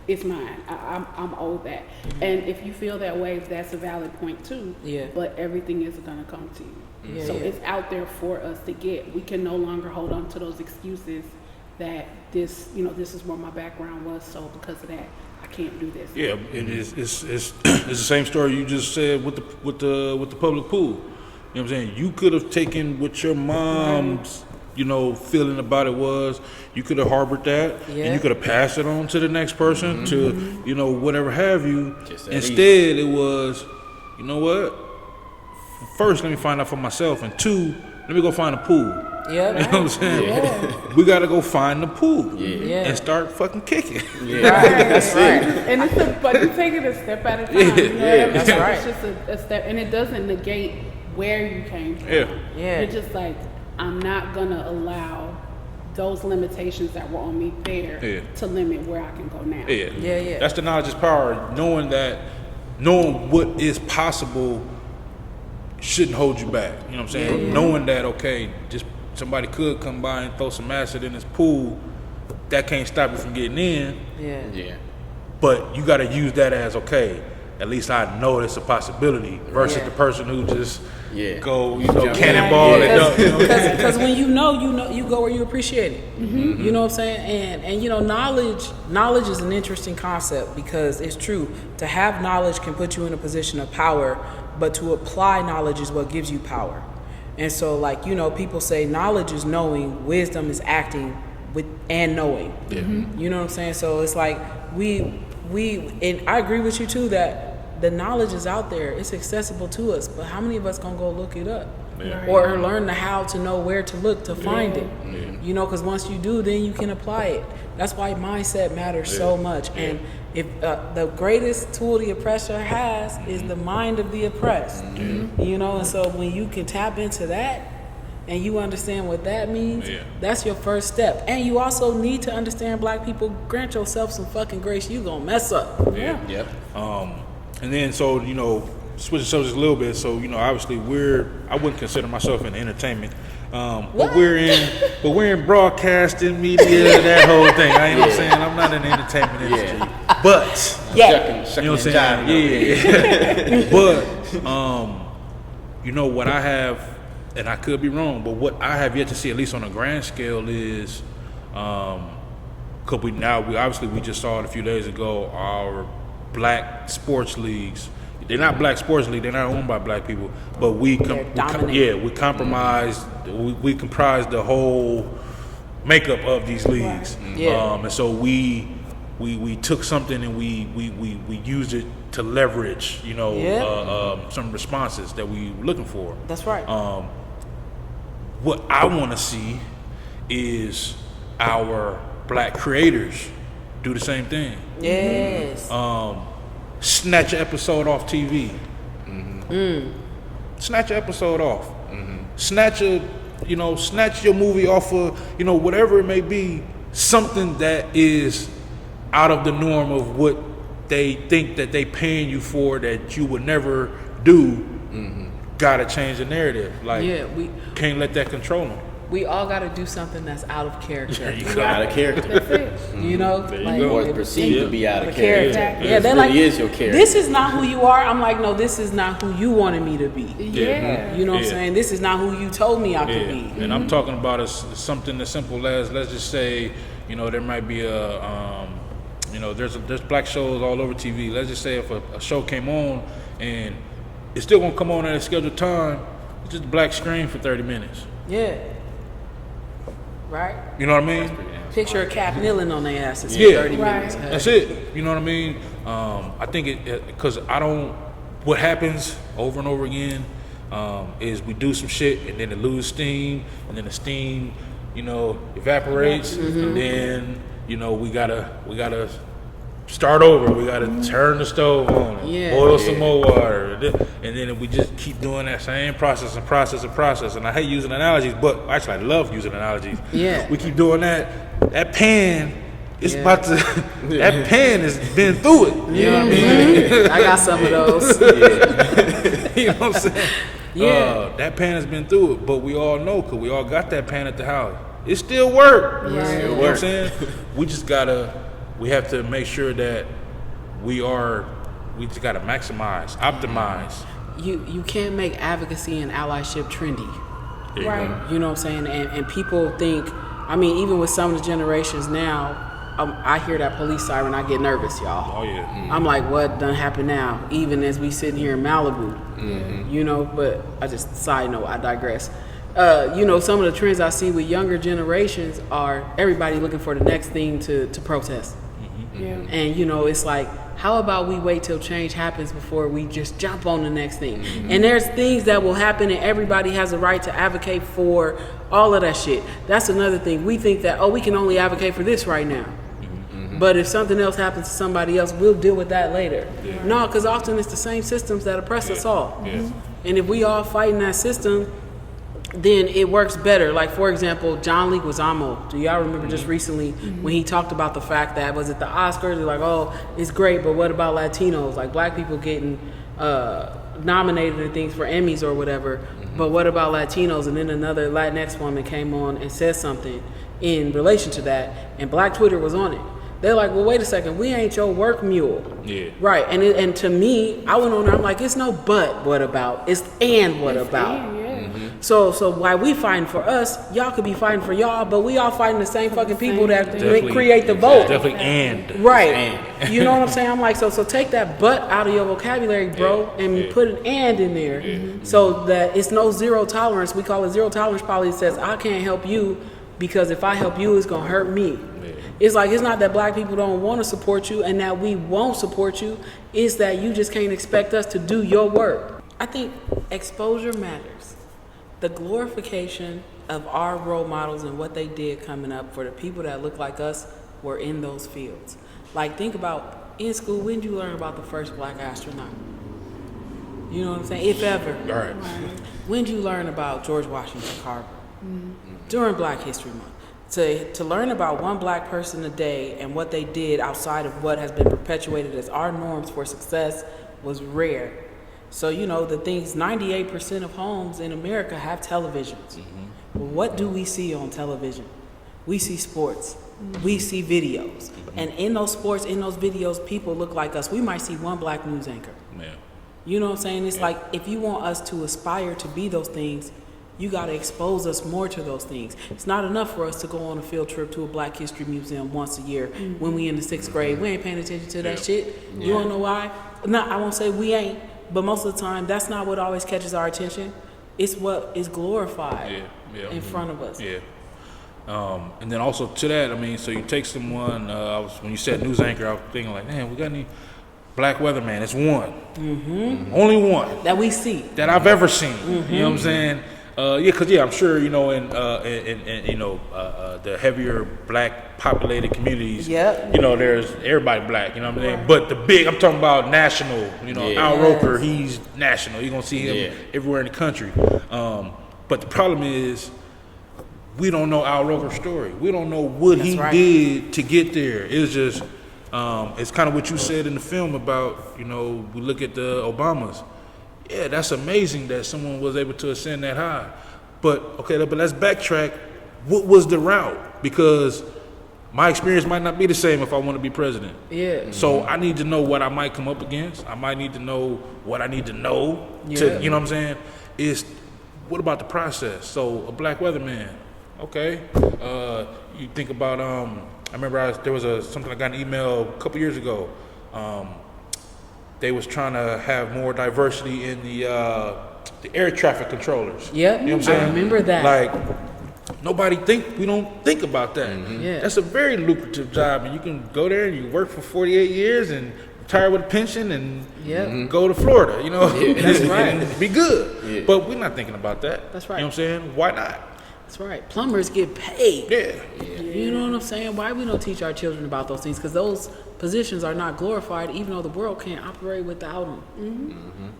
it's mine. I'm owed that. And if you feel that way, that's a valid point too. Yeah. But everything isn't going to come to you. So it's out there for us to get. We can no longer hold on to those excuses that this is where my background was. So because of that, I can't do this. Yeah, it's the same story you just said with the public pool. You know what I'm saying? You could have taken what your mom's, feeling about it was. You could have harbored that, and you could have passed it on to the next person to, whatever have you. Instead, it was, you know what? First, let me find out for myself, and two, let me go find a pool. Yeah, you know what I'm saying? Yeah. We gotta go find the pool Yeah. and start fucking kicking. That's right. And but you take it a step at a time. That's right. It's just a step, and it doesn't negate where you came from. Yeah. You're just like, I'm not gonna allow those limitations that were on me there to limit where I can go now. Yeah. That's the knowledge is power. Knowing what is possible shouldn't hold you back. You know what I'm saying? Knowing that, okay, just somebody could come by and throw some acid in this pool, that can't stop you from getting in. Yeah. But you got to use that as, okay, at least I know it's a possibility versus the person who just go, cannonball and dump. Because when you go where you appreciate it. You know what I'm saying? And knowledge is an interesting concept because it's true. To have knowledge can put you in a position of power, but to apply knowledge is what gives you power. And so, like, you know, people say knowledge is knowing, wisdom is acting with and knowing. Yeah. You know what I'm saying? So it's like we and I agree with you too that the knowledge is out there. It's accessible to us, but how many of us gonna go look it up? Yeah. Or learn the how to know where to look to find it? Yeah. You know, because once you do, then you can apply it. That's why mindset matters so much. And if the greatest tool the oppressor has is the mind of the oppressed, you know, and so when you can tap into that and you understand what that means, that's your first step. And you also need to understand, black people, grant yourself some fucking grace. You gonna mess up. Yep. And then, so, you know, switching subjects a little bit. So, you know, obviously I wouldn't consider myself in entertainment. But we're in broadcasting media, that whole thing. You know what I'm saying? I'm not in the entertainment industry. But you know what I'm saying? But you know what I have, and I could be wrong, but what I have yet to see, at least on a grand scale, is we just saw it a few days ago, our black sports leagues. They're not black sports league. They're not owned by black people. But we compromised. We comprise the whole makeup of these leagues. And so we took something and we used it to leverage, you know, some responses that we were looking for. That's right. What I want to see is our black creators do the same thing. Yes. Snatch an episode off TV. Snatch an episode off. Snatch your movie off of, you know, whatever it may be, something that is out of the norm of what they think that they paying you for that you would never do. Gotta change the narrative. Like, we can't let that control them. We all gotta do something that's out of character. Out of character. You know, like, Or perceived to be out of character. Yeah, they're like, is your character. This is not who you are. I'm like, no, this is not who you wanted me to be. You know what I'm saying? This is not who you told me I could be. And I'm talking about something as simple as, let's just say, you know, there might be you know, there's black shows all over TV. Let's just say if a show came on and it's still gonna come on at a scheduled time, it's just a black screen for 30 minutes. Yeah. Right? You know what I mean? Picture a cat kneeling on their asses for Yeah. 30 minutes. That's it. You know what I mean? I think because what happens over and over again is we do some shit and then it loses steam, and then the steam, you know, evaporates, and then, you know, we gotta start over. We gotta turn the stove on, boil some more water, and then we just keep doing that same process. And I hate using analogies, but actually I love using analogies. Yeah. We keep doing that. That pan is about to. That pan has been through it. You know what I mean? I got some of those. You know what I'm saying? Yeah. That pan has been through it, but we all know, because we all got that pan at the house. It still works. Yeah. You know what I'm saying? We have to make sure that we just gotta maximize, optimize. You can't make advocacy and allyship trendy. Right. You know what I'm saying? And people think, I mean, even with some of the generations now, I hear that police siren, I get nervous, y'all. Oh yeah. I'm like, what done happened now? Even as we sitting here in Malibu, you know. But side note, I digress. You know, some of the trends I see with younger generations are everybody looking for the next thing to protest. And you know, it's like, how about we wait till change happens before we just jump on the next thing? And there's things that will happen, and everybody has a right to advocate for all of that shit. That's another thing. We think that, we can only advocate for this right now. But if something else happens to somebody else, we'll deal with that later. No, because often it's the same systems that oppress us all. And if we all fight in that system, then it works better. Like, for example, John Leguizamo. Do y'all remember just recently when he talked about the fact that, was it the Oscars? They're like, it's great, but what about Latinos? Like, black people getting nominated and things for Emmys or whatever, but what about Latinos? And then another Latinx woman came on and said something in relation to that, and Black Twitter was on it. They're like, well, wait a second, we ain't your work mule. Yeah. Right, and to me, I went on there, I'm like, it's no but what about, it's and what about. So while we fighting for us, y'all could be fighting for y'all, but we all fighting the same fucking people that create the vote. Definitely and. Right. You know what I'm saying? I'm like, so take that but out of your vocabulary, bro, and put an and in there so that it's no zero tolerance. We call it zero tolerance policy. It says, I can't help you because if I help you, it's going to hurt me. Yeah. It's like, it's not that black people don't want to support you and that we won't support you. It's that you just can't expect us to do your work. I think exposure matters. The glorification of our role models and what they did coming up for the people that look like us were in those fields. Like, think about in school, when did you learn about the first black astronaut? You know what I'm saying? If ever. All right. When did you learn about George Washington Carver? During Black History Month. To learn about one black person a day and what they did outside of what has been perpetuated as our norms for success was rare. So, you know, the things, 98% of homes in America have televisions. But what do we see on television? We see sports. We see videos. And in those sports, in those videos, people look like us. We might see one black news anchor. Yeah. You know what I'm saying? It's like, if you want us to aspire to be those things, you got to expose us more to those things. It's not enough for us to go on a field trip to a Black History Museum once a year when we in the 6th grade. We ain't paying attention to that shit. You don't know why? No, I won't say we ain't, but most of the time, that's not what always catches our attention. It's what is glorified in front of us. Yeah. And then also to that, I mean, so you take someone, when you said news anchor, I was thinking like, man, we got any black weatherman? It's one. Only one. That we see. That I've ever seen. You know what I'm saying? I'm sure, you know, in the heavier black populated communities, you know, there's everybody black, you know what I'm saying? But I'm talking about national, you know, Al Roker, he's national. You're going to see him everywhere in the country. But the problem is, we don't know Al Roker's story. We don't know what he did to get there. It's just, it's kind of what you said in the film about, you know, we look at the Obamas. Yeah, that's amazing that someone was able to ascend that high. But let's backtrack. What was the route? Because my experience might not be the same if I want to be president. Yeah. So I need to know what I might come up against. I might need to know what I need to know. To, you know what I'm saying? What about the process? So a black weatherman, okay. You think about, I remember there was something I got an email a couple years ago. They was trying to have more diversity in the air traffic controllers. Yep, you know what I'm saying? I remember that. Like, we don't think about that. Yeah. That's a very lucrative job, and you can go there and you work for 48 years and retire with a pension and go to Florida, you know? That's right. And be good. Yeah. But we're not thinking about that. That's right. You know what I'm saying? Why not? That's right. Plumbers get paid. Yeah. You know what I'm saying? Why we don't teach our children about those things? Because those positions are not glorified, even though the world can't operate without them.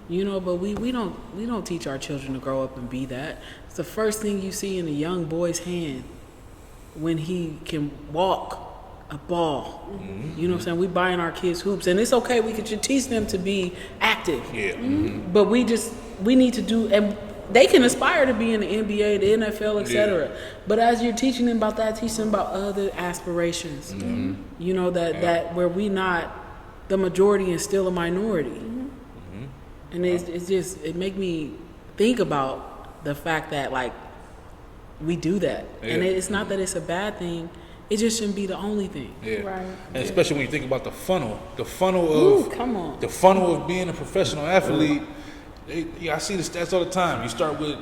You know, but we don't teach our children to grow up and be that. It's the first thing you see in a young boy's hand when he can walk a ball. You know what I'm saying? We buying our kids hoops, and it's okay. We could teach them to be active. Yeah. But we need to do and. They can aspire to be in the NBA, the NFL, etc. Yeah. But as you're teaching them about that, teach them about other aspirations. You know, that where we not the majority and still a minority. And it's just, it make me think about the fact that, like, we do that. And it's not that it's a bad thing. It just shouldn't be the only thing. Yeah. Right. And especially when you think about the funnel of being a professional athlete. I see the stats all the time. You start with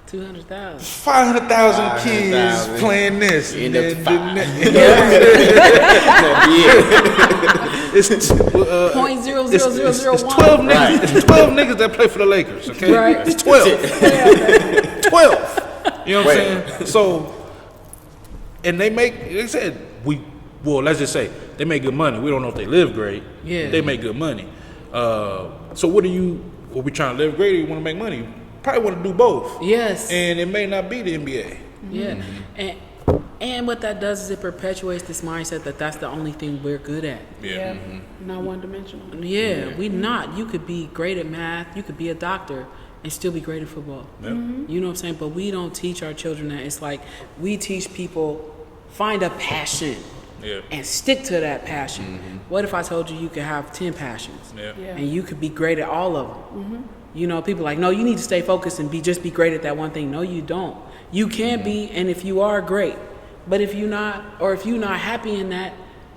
200,000, 500,000 kids playing this. End up to 5. It's .00001. It's 12 niggas. It's 12 niggas that play for the Lakers. Okay, right. It's 12. 12. You know what I'm saying? So, and they said let's just say they make good money. We don't know if they live great. Yeah, they make good money. So what are we trying to live great or you want to make money? You probably want to do both. Yes. And it may not be the NBA. Yeah. And what that does is it perpetuates this mindset that that's the only thing we're good at. Yeah. Not one-dimensional. Yeah, we not. You could be great at math, you could be a doctor and still be great at football. You know what I'm saying? But we don't teach our children that. It's like we teach people find a passion. And stick to that passion. What if I told you could have 10 passions? And you could be great at all of them? You know, people like, no, you need to stay focused and just be great at that one thing. No, you don't. You can be, and if you are, great. But if you're not happy in that,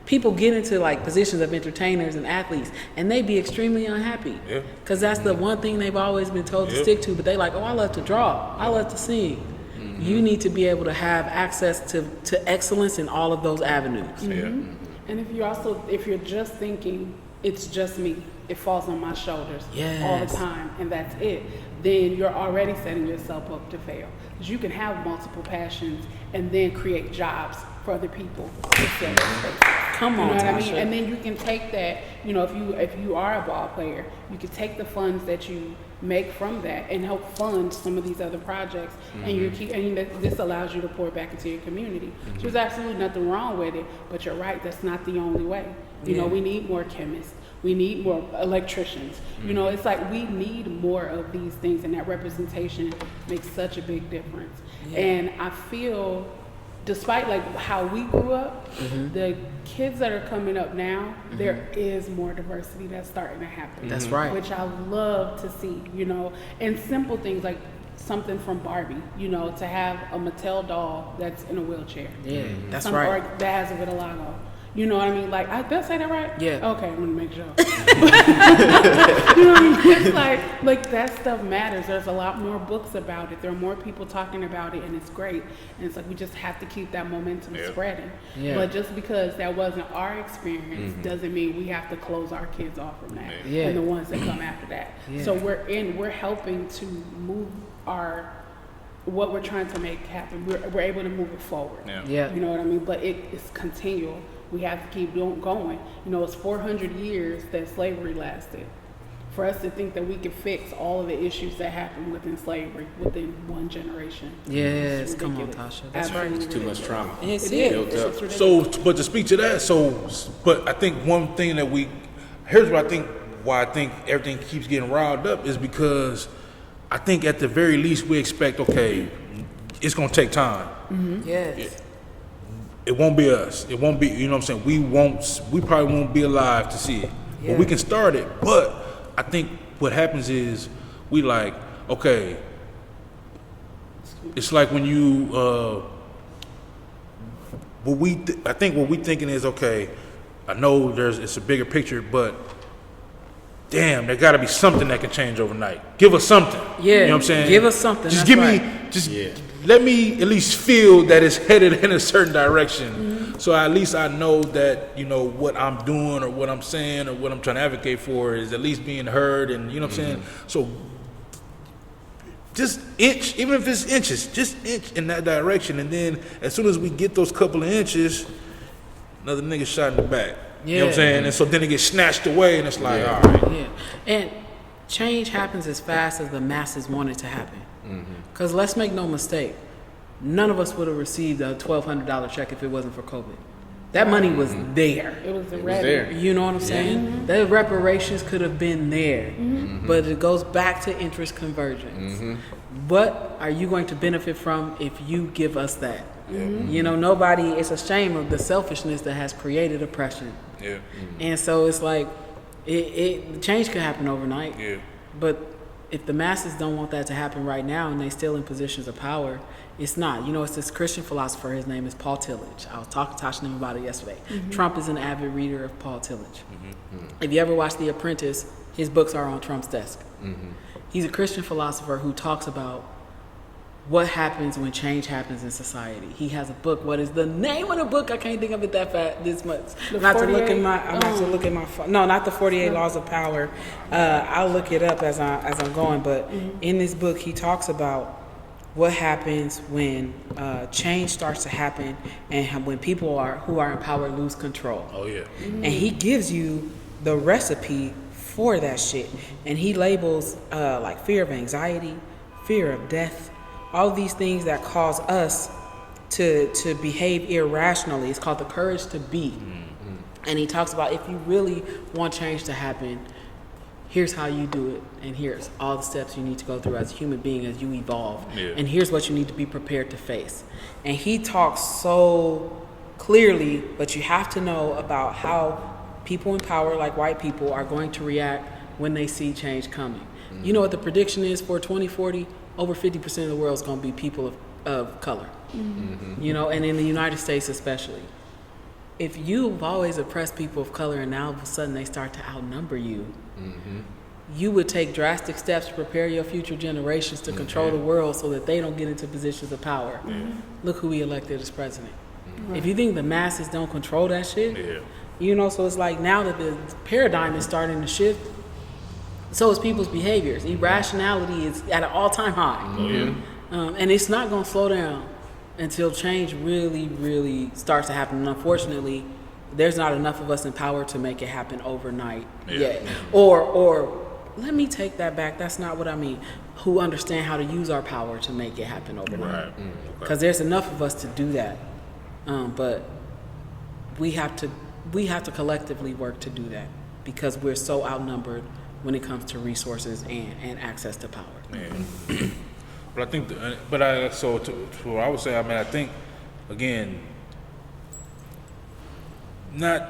people get into like positions of entertainers and athletes, and they be extremely unhappy. Yeah. Because that's the one thing they've always been told to stick to. But they like, oh, I love to draw. I love to sing. You need to be able to have access to excellence in all of those avenues. And if you're just thinking, it's just me, it falls on my shoulders all the time, and that's it, then you're already setting yourself up to fail. Because you can have multiple passions and then create jobs for other people. Come on, you know what I Tasha. mean? And then you can take that, you know, if you are a ball player, you can take the funds that you make from that and help fund some of these other projects, and this allows you to pour back into your community. So there's absolutely nothing wrong with it, but you're right, that's not the only way. You know, we need more chemists, we need more electricians. You know, it's like we need more of these things, and that representation makes such a big difference. And I feel, despite like how we grew up, the kids that are coming up now, there is more diversity that's starting to happen. That's right. Which I love to see, you know, and simple things like something from Barbie, you know, to have a Mattel doll that's in a wheelchair. Yeah, that's Something right. Or that has a vitiligo. You know what I mean? Like, did I say that right? Yeah. Okay, I'm gonna make sure. You know what I mean? It's like that stuff matters. There's a lot more books about it. There are more people talking about it, and it's great. And it's like we just have to keep that momentum spreading. Yeah. But just because that wasn't our experience doesn't mean we have to close our kids off from that. And the ones that come after that. Yeah. So we're helping to move what we're trying to make happen. We're able to move it forward. Yeah. You know what I mean? But it's continual. We have to keep going. You know, it's 400 years that slavery lasted. For us to think that we can fix all of the issues that happened within slavery within one generation. Yes, It's come on, ridiculous. Tasha. That's Absolutely It's too much ridiculous. trauma. Yes, It yeah. is. Built up. It's ridiculous. So, but to speak to that, but I think one thing here's what I think, why I think everything keeps getting riled up is because I think at the very least we expect, okay, it's gonna take time. Yes. It won't be us. It won't be, you know what I'm saying? We probably won't be alive to see it. Yeah. But we can start it. But I think what happens is we like, okay, it's like when you, I think what we thinking is, okay, I know it's a bigger picture, but damn, there got to be something that can change overnight. Give us something. Yeah, You know what I'm saying? give us something, Just that's give right. me, let me at least feel that it's headed in a certain direction. So at least I know that, you know, what I'm doing or what I'm saying or what I'm trying to advocate for is at least being heard, and you know what I'm saying? So just inch, even if it's inches, just inch in that direction, and then as soon as we get those couple of inches, another nigga shot in the back. You know what I'm saying? And so then it gets snatched away, and it's like, all right. Yeah. And change happens as fast as the masses want it to happen. Because let's make no mistake, none of us would have received a $1,200 check if it wasn't for COVID. That money was there. It was there. You know what I'm saying? The reparations could have been there. But it goes back to interest convergence. What are you going to benefit from if you give us that? You know, it's a shame of the selfishness that has created oppression. Yeah. And so it's like, change could happen overnight. Yeah. But if the masses don't want that to happen right now and they still in positions of power, it's not. You know, it's this Christian philosopher, his name is Paul Tillich. I was talking to Tasha and him about it yesterday. Trump is an avid reader of Paul Tillich. If you ever watch The Apprentice, his books are on Trump's desk. He's a Christian philosopher who talks about what happens when change happens in society. He has a book. What is the name of the book? I can't think of it this much. I'm about to look at my phone. No, not the 48 Laws of Power. I'll look it up as I'm going. But in this book, he talks about what happens when change starts to happen and when people who are in power lose control. Oh, yeah. And he gives you the recipe for that shit. And he labels like fear of anxiety, fear of death, all of these things that cause us to behave irrationally. It's called the courage to be. And he talks about if you really want change to happen, here's how you do it, and here's all the steps you need to go through as a human being as you evolve. And here's what you need to be prepared to face. And he talks so clearly, but you have to know about how people in power, like white people, are going to react when they see change coming. You know what the prediction is for 2040? Over 50% of the world is going to be people of color. You know, and in the United States especially. If you've always oppressed people of color and now all of a sudden they start to outnumber you, you would take drastic steps to prepare your future generations to control the world so that they don't get into positions of power. Look who we elected as president. If you think the masses don't control that shit, you know, so it's like now that the paradigm is starting to shift, so is people's behaviors. Irrationality is at an all-time high. And it's not going to slow down until change really, really starts to happen. And unfortunately, there's not enough of us in power to make it happen overnight yet. Or let me take that back. That's not what I mean. Who understand how to use our power to make it happen overnight. Because there's enough of us to do that. But we have to collectively work to do that because we're so outnumbered when it comes to resources and access to power. But I think, so what I would say, I mean, I think, again, not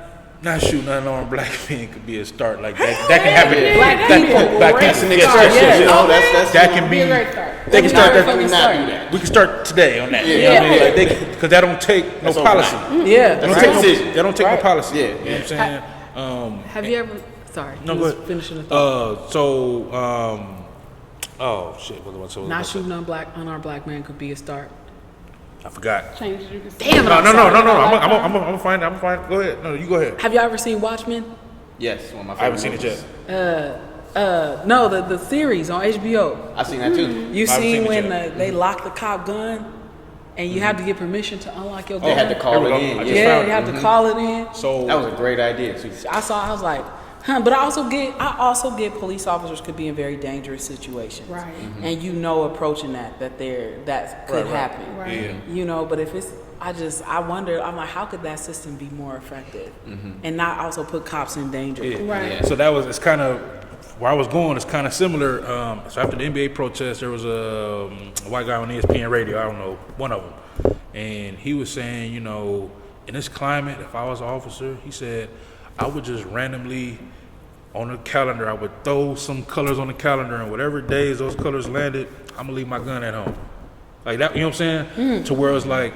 shooting unarmed black men could be a start. Like that can happen. That's an expression, you know. That can be. They can start that. We can start today on that. You know what I mean? Because that don't take no policy. That don't take no policy. You know what I'm saying? Have you ever? Sorry. No, go ahead. Finishing the thought. Oh shit! What was I Not shooting unarmed black man could be a start. I forgot. Changes you can see. Damn it! I'm fine. Go ahead. No, you go ahead. Have you ever seen Watchmen? Yes, one of my favorite I haven't seen it yet. No, the series on HBO. I've seen that too. You seen when they lock the cop gun, and you have to get permission to unlock your gun. They had to call it in. You have to call it in. So that was a great idea too. I was like, but I also get police officers could be in very dangerous situations, Right. And you know, approaching that could happen, Right. You know. But if it's, I wonder. I'm like, how could that system be more effective, and not also put cops in danger? Right. Yeah. So it's kind of where I was going. It's kind of similar. So after the NBA protest, there was a white guy on ESPN radio. I don't know, one of them, and he was saying, you know, in this climate, if I was an officer, he said, I would just randomly on the calendar, I would throw some colors on the calendar, and whatever days those colors landed, I'm gonna leave my gun at home. Like that, you know what I'm saying? To where it's like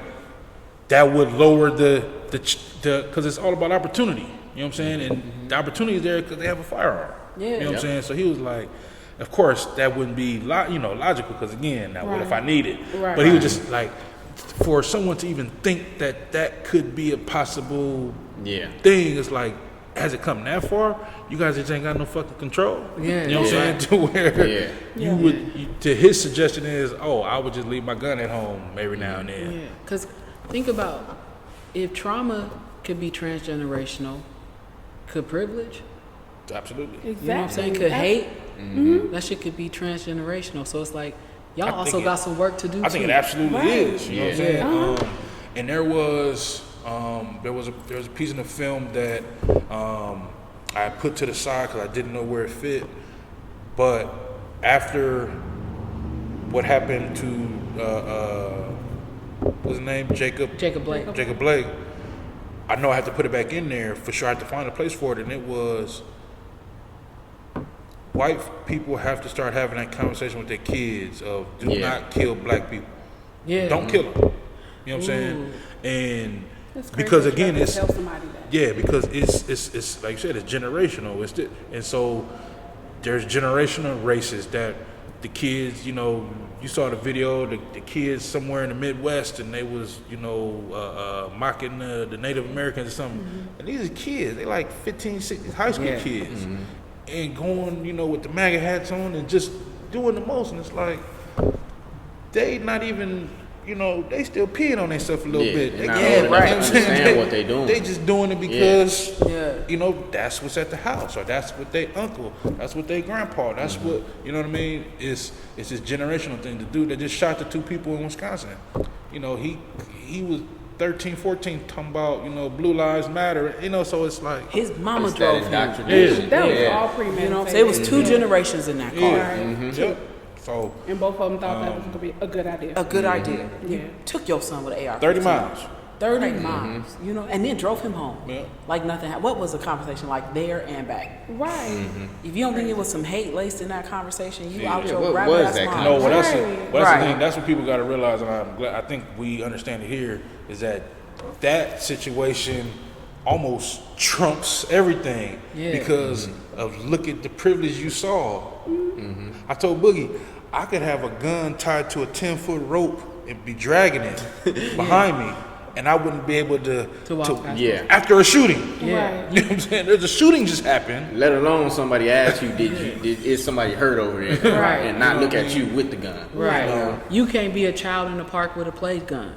that would lower the because it's all about opportunity. You know what I'm saying? And the opportunity is there because they have a firearm. Yeah. You know what I'm saying? So he was like, of course that wouldn't be logical because again, now what if I need it? Right. But he was just like, for someone to even think that could be a possible thing, it's like, has it come that far? You guys just ain't got no fucking control. Yeah. You know what I'm saying? To where you would, to his suggestion is, I would just leave my gun at home every now and then. Yeah, because think about if trauma could be transgenerational, could privilege? Absolutely. Exactly. You know what I'm saying? Could hate? That shit could be transgenerational. So it's like, y'all also got some work to do I think too. it absolutely is. You know what I'm saying? Yeah. And there was a piece in the film that I put to the side because I didn't know where it fit. But after what happened to what's his name? Jacob Blake. I know I had to put it back in there for sure. I had to find a place for it, and it was white people have to start having that conversation with their kids of do not kill black people. Yeah. Don't kill them. You know what I'm saying? And That's crazy because that you again, have to it's tell somebody that. because it's like you said, it's generational. And so there's generational races that the kids, you saw the video, the kids somewhere in the Midwest, and they was, mocking the Native Americans or something. And these are kids, they like 15, 16, high school kids, and going, with the MAGA hats on and just doing the most. And it's like they not even. They still peeing on themselves a little bit. They understand what they doing. They just doing it because, that's what's at the house, or that's what they uncle, that's what they grandpa, that's what, you know what I mean? It's this generational thing. The dude that just shot the two people in Wisconsin, he was 13, 14 talking about, Blue Lives Matter, so it's like. His mama drove him. That was all premeditated. It was two generations in that car. Right. So, and both of them thought that was going to be a good idea. A good idea. Yeah. You took your son with an AR. 30 miles. 30 miles, you know, and then drove him home. Yeah. Like nothing happened. What was the conversation like there and back? Right. If you don't think it was some hate laced in that conversation, you out your what rabbit was ass that mind. No, well, that's Right. the thing. That's what people got to realize, and I'm glad. I think we understand it here. Is that situation almost trumps everything because of look at the privilege you saw. I told Boogie I could have a gun tied to a 10-foot rope and be dragging it behind me, and I wouldn't be able to walk past after a shooting. Yeah. Right. You know what I'm saying? There's a shooting just happened. Let alone somebody ask you, is somebody hurt over there? Right. And not look at you with the gun. Right. You can't be a child in the park with a plate gun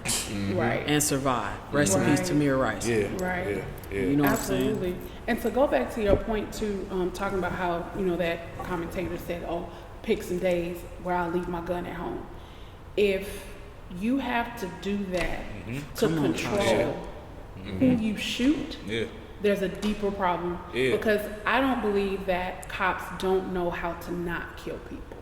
Right. and survive. Rest in peace, Tamir Rice. Yeah. Right. Yeah. You know what I'm saying? Absolutely. And to go back to your point too, talking about how, you know, that commentator said, oh, pick some days where I leave my gun at home. If you have to do that to Come on, control who you shoot, Yeah. there's a deeper problem. Yeah. Because I don't believe that cops don't know how to not kill people.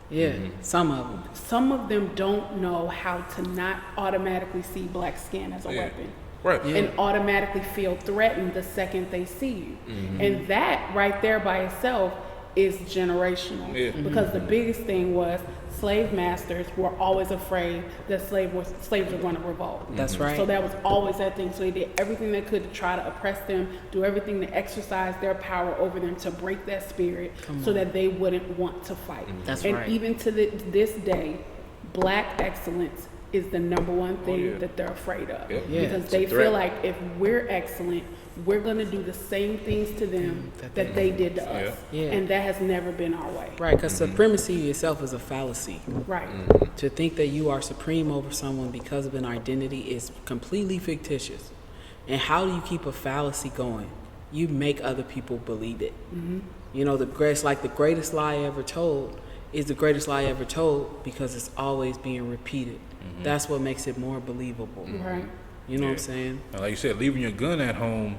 Yeah, some of them. Some of them don't know how to not automatically see black skin as a weapon. Right. Yeah. And automatically feel threatened the second they see you. And that right there by itself is generational. Yeah. Because the biggest thing was slave masters were always afraid that slaves were going to revolt. That's right. So that was always that thing. So they did everything they could to try to oppress them, do everything to exercise their power over them to break that spirit so that they wouldn't want to fight. That's and right. even to this day, black excellence is the number one thing that they're afraid of. Yeah. Yeah. Because they feel like if we're excellent, we're going to do the same things to them that they did to us. Yeah. And that has never been our way. Right, because supremacy itself is a fallacy. Right. To think that you are supreme over someone because of an identity is completely fictitious. And how do you keep a fallacy going? You make other people believe it. You know, the greatest lie ever told is the greatest lie ever told because it's always being repeated. That's what makes it more believable. Right. You know what I'm saying? And like you said, leaving your gun at home,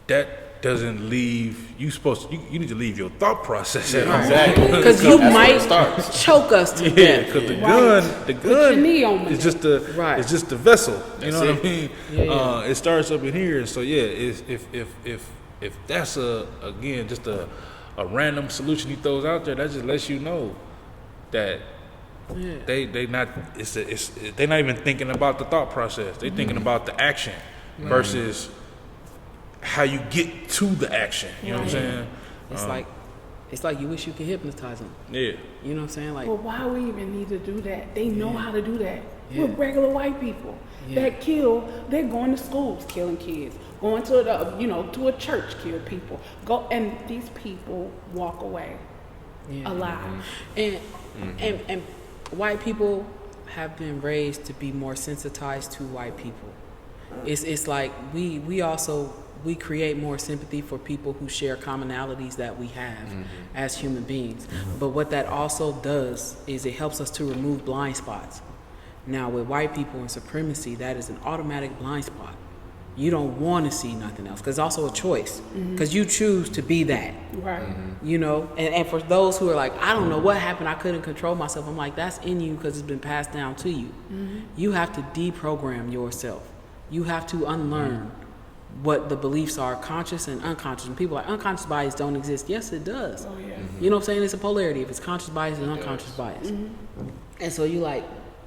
that doesn't leave you supposed to. You need to leave your thought process at home. Exactly. Because you That's where it might starts. choke us to Yeah, death. because the Right. your knee on gun me. is just the Right. it's just the vessel. You know That's what I mean? Yeah. It starts up in here, and so yeah, if that's just a random solution he throws out there, that just lets you know that they're not even thinking about the thought process. They're thinking about the action versus how you get to the action. You know what I'm saying? It's like you wish you could hypnotize them. Yeah. You know what I'm saying? Like, Well, why we even need to do that? They know how to do that. Yeah. We're regular white people that kill. They're going to schools, killing kids. Going to to a church, kill people. And these people walk away alive. and white people have been raised to be more sensitized to white people. It's like we create more sympathy for people who share commonalities that we have as human beings. But what that also does is it helps us to remove blind spots. Now with white people and supremacy, that is an automatic blind spot. You don't want to see nothing else because it's also a choice because you choose to be that. Right. You know, and for those who are like, I don't know what happened, I couldn't control myself. I'm like, that's in you because it's been passed down to you. You have to deprogram yourself. You have to unlearn what the beliefs are, conscious and unconscious. And people are like, unconscious bias don't exist. Yes, it does. Oh, yeah. You know what I'm saying? It's a polarity. If it's conscious bias and unconscious bias. And so you like,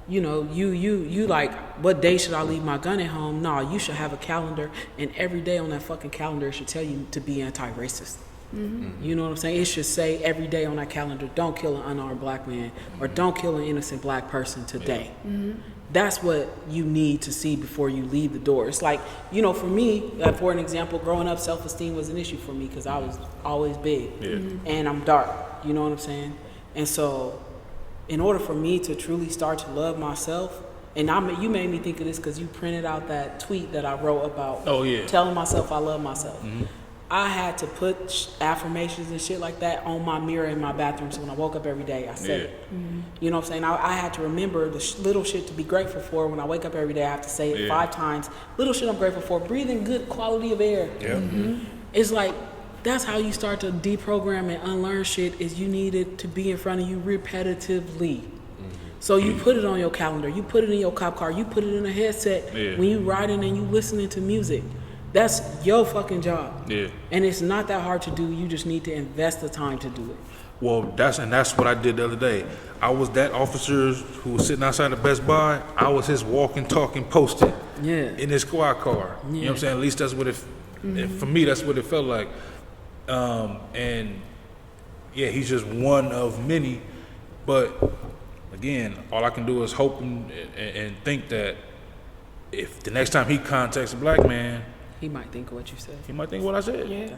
you know, you like, what day should I leave my gun at home? No, you should have a calendar, and every day on that fucking calendar it should tell you to be anti-racist. You know what I'm saying? It should say every day on that calendar, don't kill an unarmed black man or don't kill an innocent black person today. That's what you need to see before you leave the door. It's like, you know, for me, for an example, growing up, self-esteem was an issue for me because I was always big and I'm dark. You know what I'm saying? And so in order for me to truly start to love myself, and you made me think of this because you printed out that tweet that I wrote about telling myself I love myself. I had to put affirmations and shit like that on my mirror in my bathroom, so when I woke up every day, I said it. You know what I'm saying? I had to remember the little shit to be grateful for. When I wake up every day, I have to say it 5 times. Little shit I'm grateful for. Breathing good quality of air. It's like, that's how you start to deprogram and unlearn shit, is you need it to be in front of you repetitively. So you put it on your calendar, you put it in your cop car, you put it in a headset when you riding and you listening to music. That's your fucking job. Yeah. And it's not that hard to do. You just need to invest the time to do it. Well, that's what I did the other day. I was that officer who was sitting outside the Best Buy. I was his walking, talking, posted in his squad car. You know what I'm saying? At least that's what it. For me, that's what it felt like. And yeah, he's just one of many. But again, all I can do is hope and think that if the next time he contacts a black man, He might think of what you said. he might think what I said. Yeah.